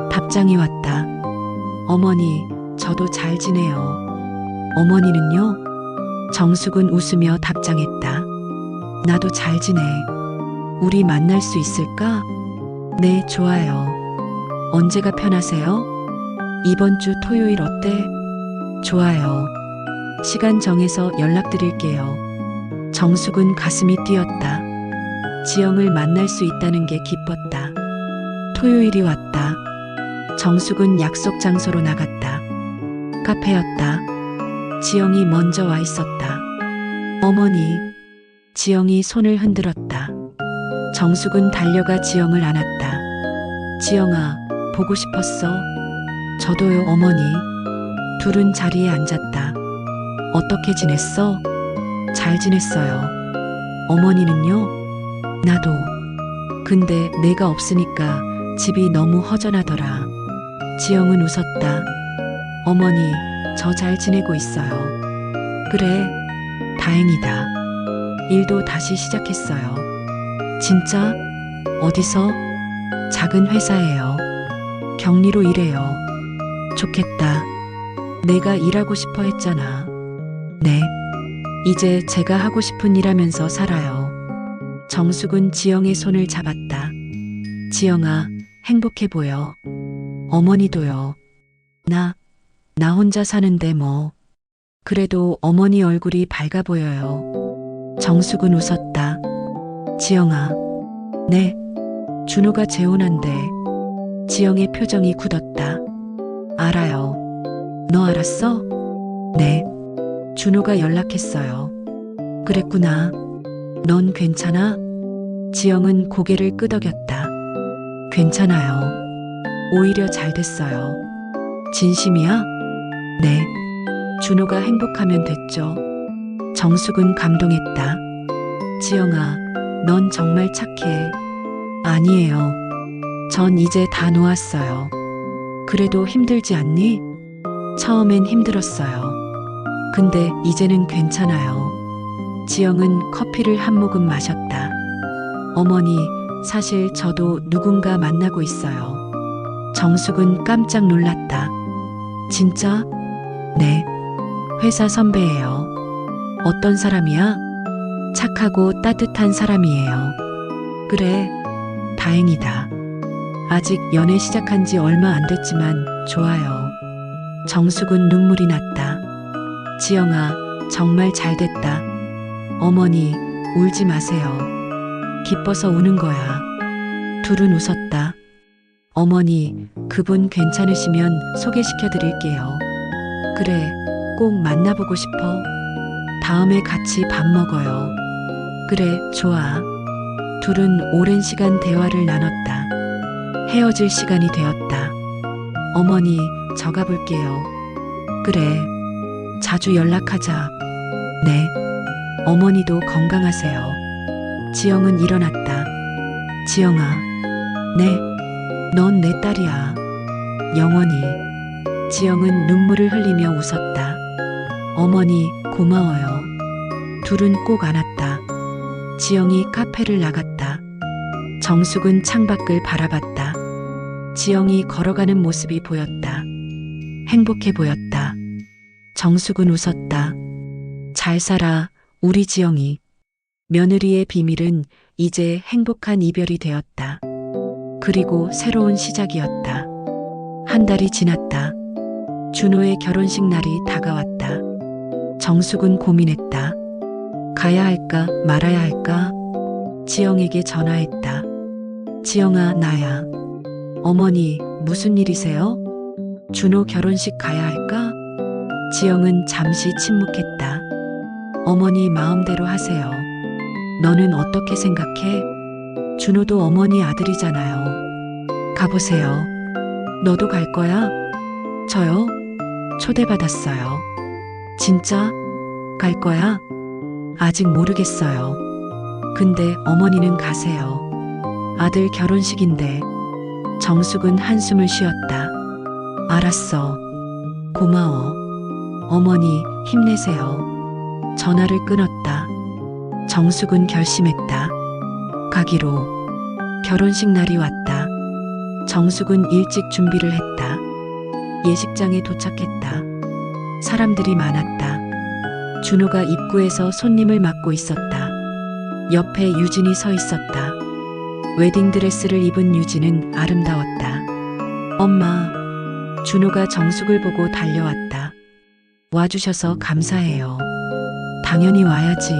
답장이 왔다. 어머니, 저도 잘 지내요. 어머니는요? 정숙은 웃으며 답장했다. 나도 잘 지내. 우리 만날 수 있을까? 네, 좋아요. 언제가 편하세요? 이번 주 토요일 어때? 좋아요. 시간 정해서 연락드릴게요. 정숙은 가슴이 뛰었다. 지영을 만날 수 있다는 게 기뻤다. 토요일이 왔다. 정숙은 약속 장소로 나갔다. 카페였다. 지영이 먼저 와 있었다. 어머니. 지영이 손을 흔들었다. 정숙은 달려가 지영을 안았다. 지영아, 보고 싶었어. 저도요, 어머니. 둘은 자리에 앉았다. 어떻게 지냈어? 잘 지냈어요. 어머니는요? 나도. 근데 내가 없으니까 집이 너무 허전하더라. 지영은 웃었다. 어머니, 저 잘 지내고 있어요. 그래, 다행이다. 일도 다시 시작했어요. 진짜? 어디서? 작은 회사예요. 격리로 일해요. 좋겠다. 내가 일하고 싶어 했잖아. 네. 이제 제가 하고 싶은 일 하면서 살아요. 정숙은 지영의 손을 잡았다. 지영아, 행복해 보여. 어머니도요. 나 혼자 사는데 뭐. 그래도 어머니 얼굴이 밝아 보여요. 정숙은 웃었다. 지영아. 네. 준호가 재혼한대. 지영의 표정이 굳었다. 알아요. 너 알았어? 네. 준호가 연락했어요. 그랬구나. 넌 괜찮아? 지영은 고개를 끄덕였다. 괜찮아요. 오히려 잘 됐어요. 진심이야? 네. 준호가 행복하면 됐죠. 정숙은 감동했다. 지영아, 넌 정말 착해. 아니에요. 전 이제 다 놓았어요. 그래도 힘들지 않니? 처음엔 힘들었어요. 근데 이제는 괜찮아요. 지영은 커피를 한 모금 마셨다. 어머니, 사실 저도 누군가 만나고 있어요. 정숙은 깜짝 놀랐다. 진짜? 네. 회사 선배예요. 어떤 사람이야? 착하고 따뜻한 사람이에요. 그래, 다행이다. 아직 연애 시작한 지 얼마 안 됐지만 좋아요. 정숙은 눈물이 났다. 지영아, 정말 잘 됐다. 어머니, 울지 마세요. 기뻐서 우는 거야. 둘은 웃었다. 어머니, 그분 괜찮으시면 소개시켜 드릴게요. 그래, 꼭 만나보고 싶어. 다음에 같이 밥 먹어요. 그래, 좋아. 둘은 오랜 시간 대화를 나눴다. 헤어질 시간이 되었다. 어머니, 저 가볼게요. 그래, 자주 연락하자. 네. 어머니도 건강하세요. 지영은 일어났다. 지영아, 네. 넌 내 딸이야. 영원히. 지영은 눈물을 흘리며 웃었다. 어머니, 고마워요. 둘은 꼭 안았다. 지영이 카페를 나갔다. 정숙은 창밖을 바라봤다. 지영이 걸어가는 모습이 보였다. 행복해 보였다. 정숙은 웃었다. 잘 살아, 우리 지영이. 며느리의 비밀은 이제 행복한 이별이 되었다. 그리고 새로운 시작이었다. 한 달이 지났다. 준호의 결혼식 날이 다가왔다. 정숙은 고민했다. 가야 할까 말아야 할까? 지영에게 전화했다. 지영아, 나야. 어머니, 무슨 일이세요? 준호 결혼식 가야 할까? 지영은 잠시 침묵했다. 어머니 마음대로 하세요. 너는 어떻게 생각해? 준호도 어머니 아들이잖아요. 가보세요. 너도 갈 거야? 저요? 초대받았어요. 진짜? 갈 거야? 아직 모르겠어요. 근데 어머니는 가세요. 아들 결혼식인데. 정숙은 한숨을 쉬었다. 알았어. 고마워. 어머니, 힘내세요. 전화를 끊었다. 정숙은 결심했다. 가기로. 결혼식 날이 왔다. 정숙은 일찍 준비를 했다. 예식장에 도착했다. 사람들이 많았다. 준호가 입구에서 손님을 맞고 있었다. 옆에 유진이 서 있었다. 웨딩드레스를 입은 유진은 아름다웠다. 엄마. 준호가 정숙을 보고 달려왔다. 와주셔서 감사해요. 당연히 와야지.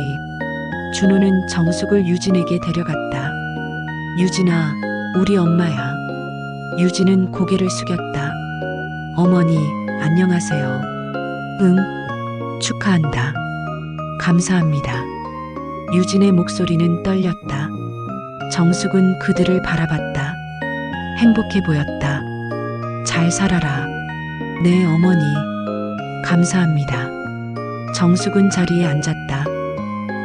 준호는 정숙을 유진에게 데려갔다. 유진아, 우리 엄마야. 유진은 고개를 숙였다. 어머니, 안녕하세요. 응, 축하한다. 감사합니다. 유진의 목소리는 떨렸다. 정숙은 그들을 바라봤다. 행복해 보였다. 잘 살아라. 네, 어머니. 감사합니다. 정숙은 자리에 앉았다.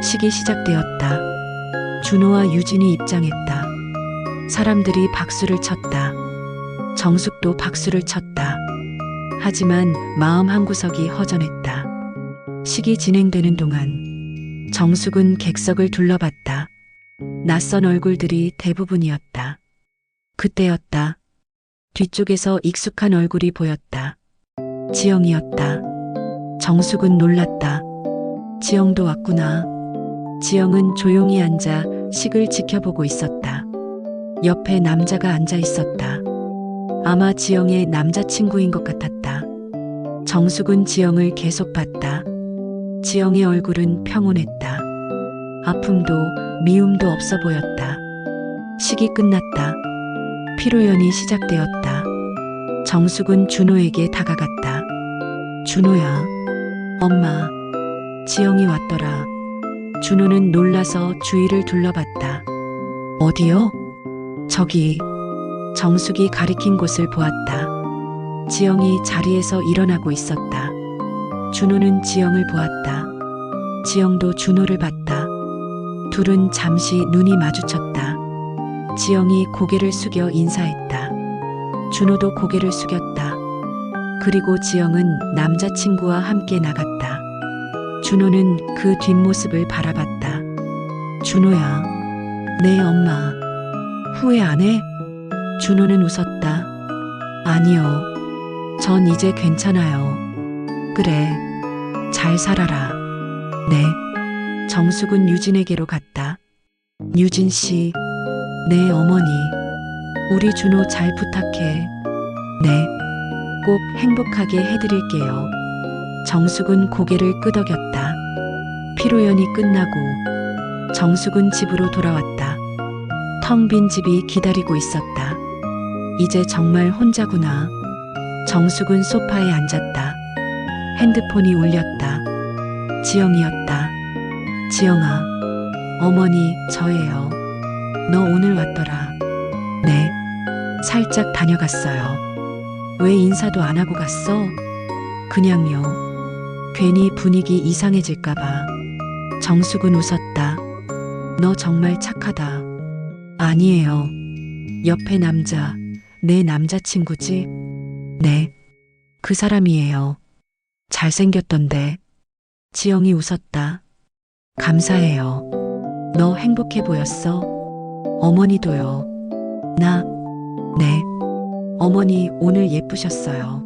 식이 시작되었다. 준호와 유진이 입장했다. 사람들이 박수를 쳤다. 정숙도 박수를 쳤다. 하지만 마음 한구석이 허전했다. 식이 진행되는 동안 정숙은 객석을 둘러봤다. 낯선 얼굴들이 대부분이었다. 그때였다. 뒤쪽에서 익숙한 얼굴이 보였다. 지영이었다. 정숙은 놀랐다. 지영도 왔구나. 지영은 조용히 앉아 식을 지켜보고 있었다. 옆에 남자가 앉아 있었다. 아마 지영의 남자친구인 것 같았다. 정숙은 지영을 계속 봤다. 지영의 얼굴은 평온했다. 아픔도 미움도 없어 보였다. 식이 끝났다. 피로연이 시작되었다. 정숙은 준호에게 다가갔다. 준호야, 엄마, 지영이 왔더라. 준호는 놀라서 주위를 둘러봤다. 어디요? 저기. 정숙이 가리킨 곳을 보았다. 지영이 자리에서 일어나고 있었다. 준호는 지영을 보았다. 지영도 준호를 봤다. 둘은 잠시 눈이 마주쳤다. 지영이 고개를 숙여 인사했다. 준호도 고개를 숙였다. 그리고 지영은 남자친구와 함께 나갔다. 준호는 그 뒷모습을 바라봤다. 준호야, 네 엄마. 후회 안 해? 준호는 웃었다. 아니요. 전 이제 괜찮아요. 그래. 잘 살아라. 네. 정숙은 유진에게로 갔다. 유진 씨. 네, 어머니. 우리 준호 잘 부탁해. 네. 꼭 행복하게 해드릴게요. 정숙은 고개를 끄덕였다. 피로연이 끝나고 정숙은 집으로 돌아왔다. 텅 빈 집이 기다리고 있었다. 이제 정말 혼자구나. 정숙은 소파에 앉았다. 핸드폰이 울렸다. 지영이었다. 지영아, 어머니, 저예요. 너 오늘 왔더라. 네. 살짝 다녀갔어요. 왜 인사도 안 하고 갔어? 그냥요. 괜히 분위기 이상해질까봐. 정숙은 웃었다. 너 정말 착하다. 아니에요. 옆에 남자, 내 남자친구지? 네. 그 사람이에요. 잘생겼던데. 지영이 웃었다. 감사해요. 너 행복해 보였어? 어머니도요. 네. 어머니 오늘 예쁘셨어요.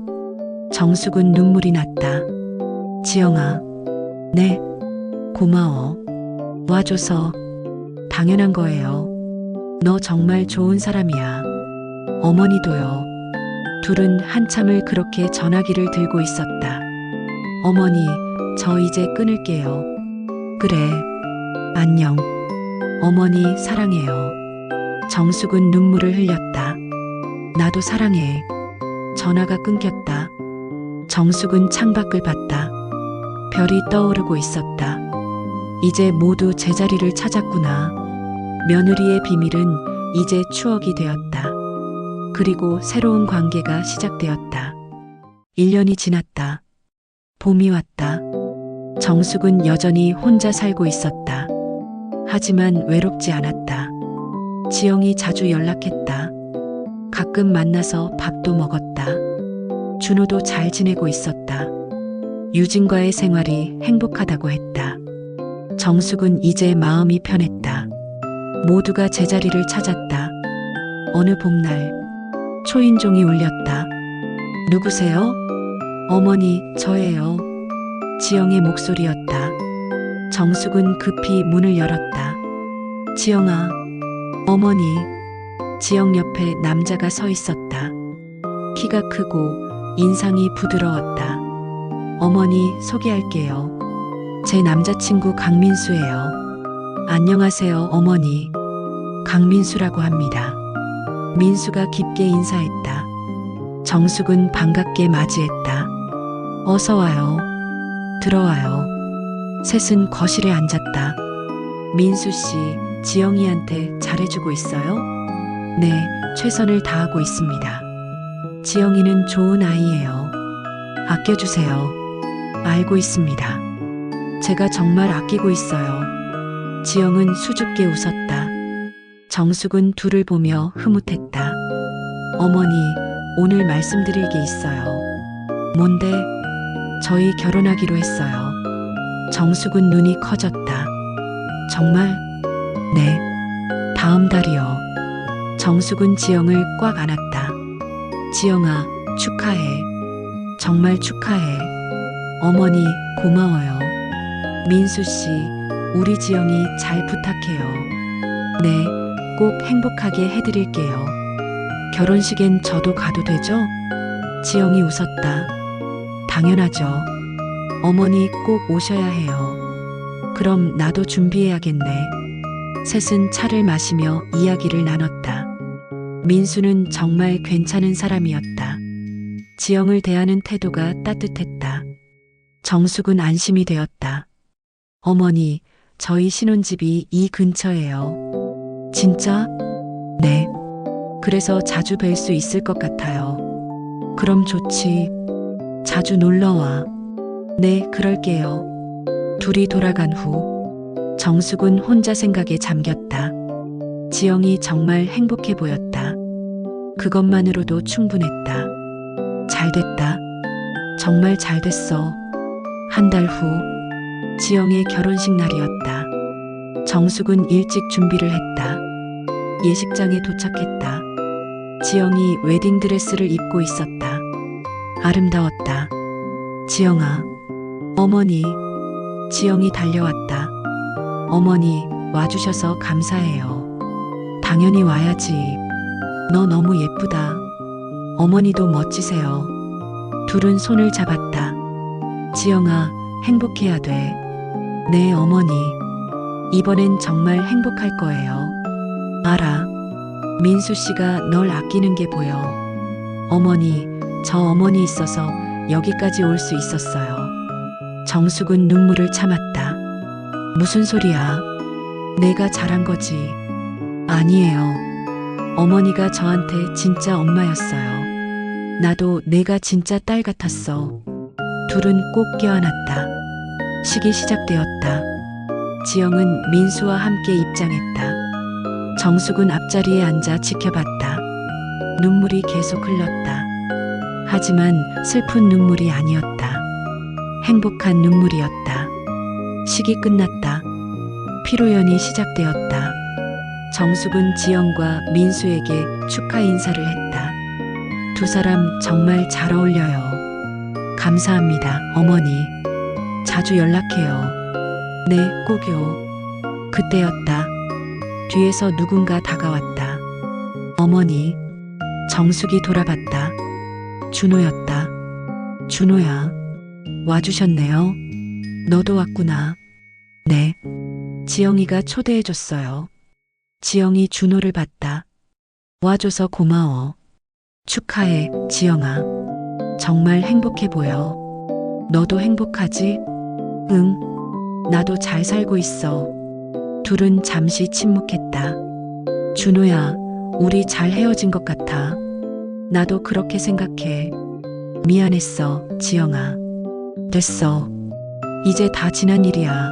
정숙은 눈물이 났다. 지영아. 네. 고마워. 와줘서. 당연한 거예요. 너 정말 좋은 사람이야. 어머니도요. 둘은 한참을 그렇게 전화기를 들고 있었다. 어머니, 저 이제 끊을게요. 그래. 안녕. 어머니 사랑해요. 정숙은 눈물을 흘렸다. 나도 사랑해. 전화가 끊겼다. 정숙은 창밖을 봤다. 별이 떠오르고 있었다. 이제 모두 제자리를 찾았구나. 며느리의 비밀은 이제 추억이 되었다. 그리고 새로운 관계가 시작되었다. 1년이 지났다. 봄이 왔다. 정숙은 여전히 혼자 살고 있었다. 하지만 외롭지 않았다. 지영이 자주 연락했다. 가끔 만나서 밥도 먹었다. 준호도 잘 지내고 있었다. 유진과의 생활이 행복하다고 했다. 정숙은 이제 마음이 편했다. 모두가 제자리를 찾았다. 어느 봄날 초인종이 울렸다. 누구세요? 어머니, 저예요. 지영의 목소리였다. 정숙은 급히 문을 열었다. 지영아, 어머니. 지영 옆에 남자가 서 있었다. 키가 크고 인상이 부드러웠다. 어머니, 소개할게요. 제 남자친구 강민수예요. 안녕하세요, 어머니. 강민수라고 합니다. 민수가 깊게 인사했다. 정숙은 반갑게 맞이했다. 어서 와요. 들어와요. 셋은 거실에 앉았다. 민수 씨, 지영이한테 잘해주고 있어요? 네, 최선을 다하고 있습니다. 지영이는 좋은 아이예요. 아껴주세요. 알고 있습니다. 제가 정말 아끼고 있어요. 지영은 수줍게 웃었다. 정숙은 둘을 보며 흐뭇했다. 어머니, 오늘 말씀드릴 게 있어요. 뭔데? 저희 결혼하기로 했어요. 정숙은 눈이 커졌다. 정말? 네. 다음 달이요. 정숙은 지영을 꽉 안았다. 지영아, 축하해. 정말 축하해. 어머니, 고마워요. 민수 씨, 우리 지영이 잘 부탁해요. 네, 꼭 행복하게 해드릴게요. 결혼식엔 저도 가도 되죠? 지영이 웃었다. 당연하죠. 어머니 꼭 오셔야 해요. 그럼 나도 준비해야겠네. 셋은 차를 마시며 이야기를 나눴다. 민수는 정말 괜찮은 사람이었다. 지영을 대하는 태도가 따뜻했다. 정숙은 안심이 되었다. 어머니, 저희 신혼집이 이 근처예요. 진짜? 네. 그래서 자주 뵐 수 있을 것 같아요. 그럼 좋지. 자주 놀러와. 네, 그럴게요. 둘이 돌아간 후 정숙은 혼자 생각에 잠겼다. 지영이 정말 행복해 보였다. 그것만으로도 충분했다. 잘 됐다. 정말 잘 됐어. 한 달 후 지영의 결혼식 날이었다. 정숙은 일찍 준비를 했다. 예식장에 도착했다. 지영이 웨딩드레스를 입고 있었다. 아름다웠다. 지영아, 어머니. 지영이 달려왔다. 어머니, 와주셔서 감사해요. 당연히 와야지. 너 너무 예쁘다. 어머니도 멋지세요. 둘은 손을 잡았다. 지영아, 행복해야 돼. 네, 어머니. 이번엔 정말 행복할 거예요. 알아. 민수 씨가 널 아끼는 게 보여. 어머니, 저 어머니 있어서 여기까지 올 수 있었어요. 정숙은 눈물을 참았다. 무슨 소리야? 내가 잘한 거지. 아니에요. 어머니가 저한테 진짜 엄마였어요. 나도 내가 진짜 딸 같았어. 둘은 꼭 껴안았다. 식이 시작되었다. 지영은 민수와 함께 입장했다. 정숙은 앞자리에 앉아 지켜봤다. 눈물이 계속 흘렀다. 하지만 슬픈 눈물이 아니었다. 행복한 눈물이었다. 식이 끝났다. 피로연이 시작되었다. 정숙은 지영과 민수에게 축하 인사를 했다. 두 사람 정말 잘 어울려요. 감사합니다, 어머니. 자주 연락해요. 네, 꼭요. 그때였다. 뒤에서 누군가 다가왔다. 어머니. 정숙이 돌아봤다. 준호였다. 준호야. 와주셨네요. 너도 왔구나. 네. 지영이가 초대해줬어요. 지영이 준호를 봤다. 와줘서 고마워. 축하해, 지영아. 정말 행복해 보여. 너도 행복하지? 응. 나도 잘 살고 있어. 둘은 잠시 침묵했다. 준호야, 우리 잘 헤어진 것 같아. 나도 그렇게 생각해. 미안했어, 지영아. 됐어. 이제 다 지난 일이야.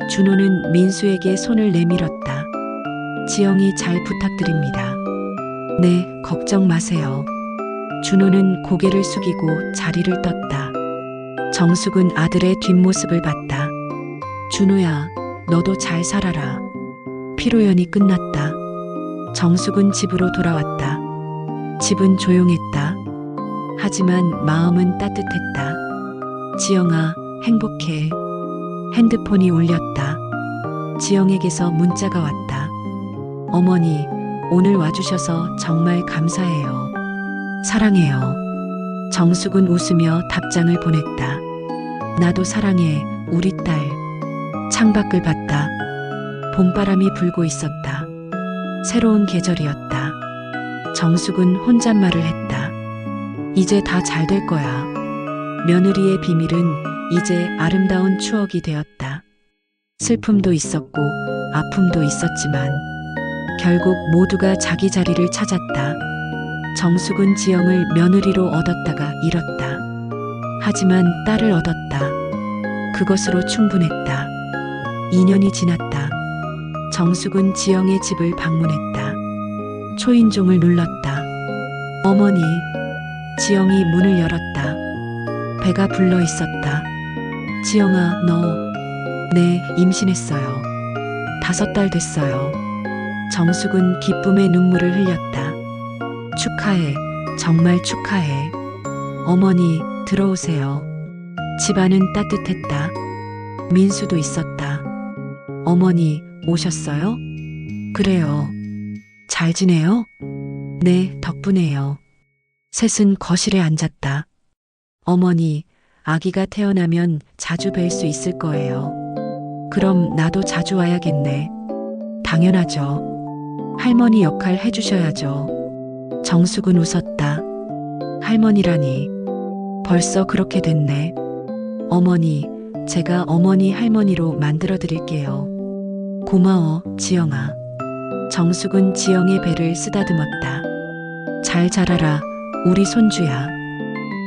준호는 민수에게 손을 내밀었다. 지영이 잘 부탁드립니다. 네, 걱정 마세요. 준호는 고개를 숙이고 자리를 떴다. 정숙은 아들의 뒷모습을 봤다. 준호야, 너도 잘 살아라. 피로연이 끝났다. 정숙은 집으로 돌아왔다. 집은 조용했다. 하지만 마음은 따뜻했다. 지영아, 행복해. 핸드폰이 울렸다. 지영에게서 문자가 왔다. 어머니, 오늘 와주셔서 정말 감사해요. 사랑해요. 정숙은 웃으며 답장을 보냈다. 나도 사랑해, 우리 딸. 창밖을 봤다. 봄바람이 불고 있었다. 새로운 계절이었다. 정숙은 혼잣말을 했다. 이제 다 잘 될 거야. 며느리의 비밀은 이제 아름다운 추억이 되었다. 슬픔도 있었고 아픔도 있었지만 결국 모두가 자기 자리를 찾았다. 정숙은 지영을 며느리로 얻었다가 잃었다. 하지만 딸을 얻었다. 그것으로 충분했다. 2년이 지났다. 정숙은 지영의 집을 방문했다. 초인종을 눌렀다. 어머니. 지영이 문을 열었다. 배가 불러 있었다. 지영아, 너. 네, 임신했어요. 5달 됐어요. 정숙은 기쁨의 눈물을 흘렸다. 축하해. 정말 축하해. 어머니, 들어오세요. 집안은 따뜻했다. 민수도 있었다. 어머니, 오셨어요? 그래요. 잘 지내요? 네, 덕분에요. 셋은 거실에 앉았다. 어머니, 아기가 태어나면 자주 뵐 수 있을 거예요. 그럼 나도 자주 와야겠네. 당연하죠. 할머니 역할 해주셔야죠. 정숙은 웃었다. 할머니라니. 벌써 그렇게 됐네. 어머니, 제가 어머니 할머니로 만들어 드릴게요. 고마워, 지영아. 정숙은 지영의 배를 쓰다듬었다. 잘 자라라, 우리 손주야.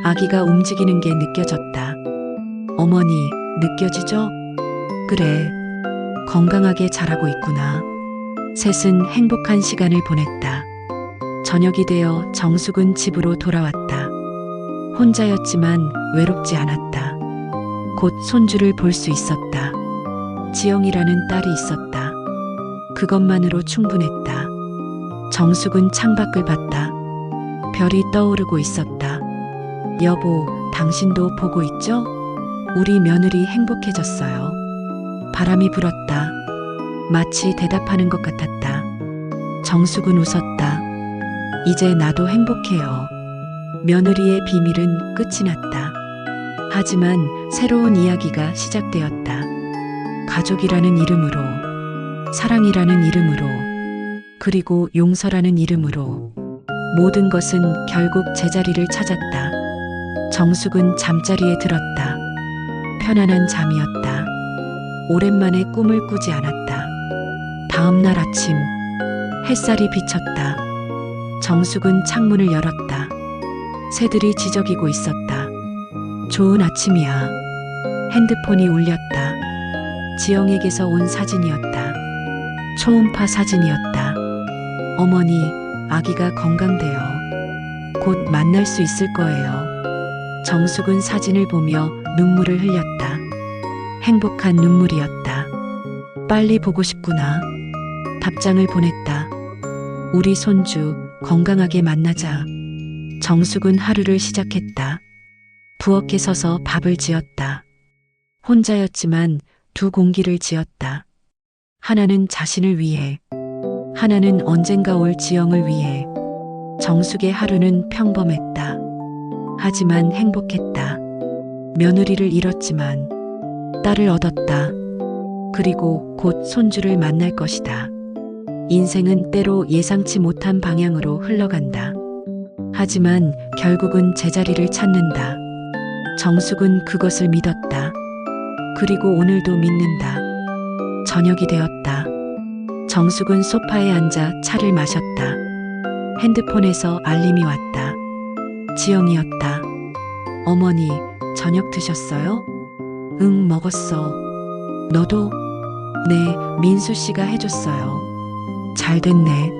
아기가 움직이는 게 느껴졌다. 어머니, 느껴지죠? 그래, 건강하게 자라고 있구나. 셋은 행복한 시간을 보냈다. 저녁이 되어 정숙은 집으로 돌아왔다. 혼자였지만 외롭지 않았다. 곧 손주를 볼 수 있었다. 지영이라는 딸이 있었다. 그것만으로 충분했다. 정숙은 창밖을 봤다. 별이 떠오르고 있었다. 여보, 당신도 보고 있죠? 우리 며느리 행복해졌어요. 바람이 불었다. 마치 대답하는 것 같았다. 정숙은 웃었다. 이제 나도 행복해요. 며느리의 비밀은 끝이 났다. 하지만 새로운 이야기가 시작되었다. 가족이라는 이름으로, 사랑이라는 이름으로, 그리고 용서라는 이름으로 모든 것은 결국 제자리를 찾았다. 정숙은 잠자리에 들었다. 편안한 잠이었다. 오랜만에 꿈을 꾸지 않았다. 다음 날 아침, 햇살이 비쳤다. 정숙은 창문을 열었다. 새들이 지저귀고 있었다. 좋은 아침이야. 핸드폰이 울렸다. 지영에게서 온 사진이었다. 초음파 사진이었다. 어머니, 아기가 건강돼요. 곧 만날 수 있을 거예요. 정숙은 사진을 보며 눈물을 흘렸다. 행복한 눈물이었다. 빨리 보고 싶구나. 답장을 보냈다. 우리 손주 건강하게 만나자. 정숙은 하루를 시작했다. 부엌에 서서 밥을 지었다. 혼자였지만 두 공기를 지었다. 하나는 자신을 위해, 하나는 언젠가 올 지영을 위해. 정숙의 하루는 평범했다. 하지만 행복했다. 며느리를 잃었지만 딸을 얻었다. 그리고 곧 손주를 만날 것이다. 인생은 때로 예상치 못한 방향으로 흘러간다. 하지만 결국은 제자리를 찾는다. 정숙은 그것을 믿었다. 그리고 오늘도 믿는다. 저녁이 되었다. 정숙은 소파에 앉아 차를 마셨다. 핸드폰에서 알림이 왔다. 지영이었다. 어머니, 저녁 드셨어요? 응, 먹었어. 너도? 네, 민수 씨가 해줬어요. 잘 됐네.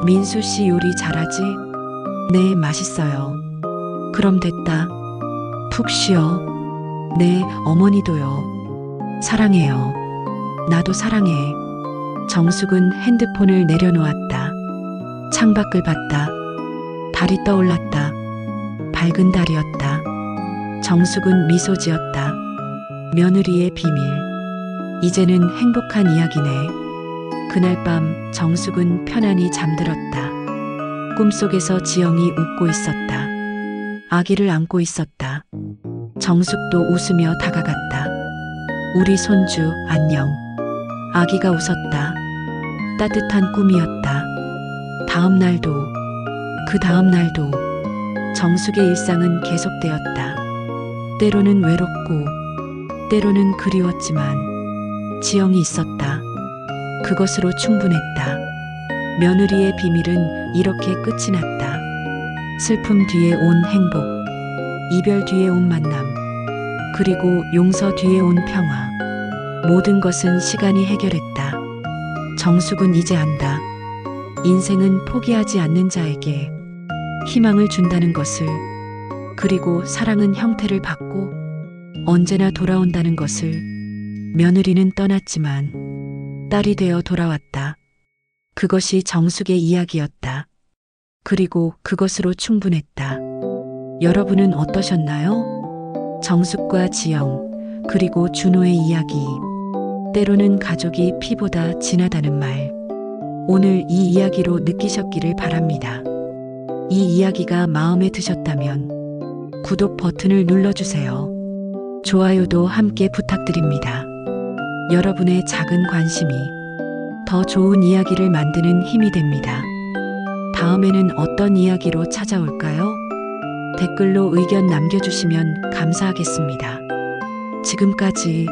민수 씨 요리 잘하지? 네, 맛있어요. 그럼 됐다. 푹 쉬어. 네, 어머니도요. 사랑해요. 나도 사랑해. 정숙은 핸드폰을 내려놓았다. 창밖을 봤다. 달이 떠올랐다. 밝은 달이었다. 정숙은 미소 지었다. 며느리의 비밀. 이제는 행복한 이야기네. 그날 밤 정숙은 편안히 잠들었다. 꿈속에서 지영이 웃고 있었다. 아기를 안고 있었다. 정숙도 웃으며 다가갔다. 우리 손주, 안녕. 아기가 웃었다. 따뜻한 꿈이었다. 다음 날도, 그 다음 날도 정숙의 일상은 계속되었다. 때로는 외롭고, 때로는 그리웠지만 지영이 있었다. 그것으로 충분했다. 며느리의 비밀은 이렇게 끝이 났다. 슬픔 뒤에 온 행복, 이별 뒤에 온 만남, 그리고 용서 뒤에 온 평화. 모든 것은 시간이 해결했다. 정숙은 이제 안다. 인생은 포기하지 않는 자에게 희망을 준다는 것을, 그리고 사랑은 형태를 받고 언제나 돌아온다는 것을. 며느리는 떠났지만 딸이 되어 돌아왔다. 그것이 정숙의 이야기였다. 그리고 그것으로 충분했다. 여러분은 어떠셨나요? 정숙과 지영, 그리고 준호의 이야기. 때로는 가족이 피보다 진하다는 말. 오늘 이 이야기로 느끼셨기를 바랍니다. 이 이야기가 마음에 드셨다면 구독 버튼을 눌러주세요. 좋아요도 함께 부탁드립니다. 여러분의 작은 관심이 더 좋은 이야기를 만드는 힘이 됩니다. 다음에는 어떤 이야기로 찾아올까요? 댓글로 의견 남겨주시면 감사하겠습니다. 지금까지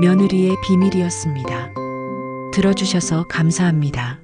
며느리의 비밀이었습니다. 들어주셔서 감사합니다.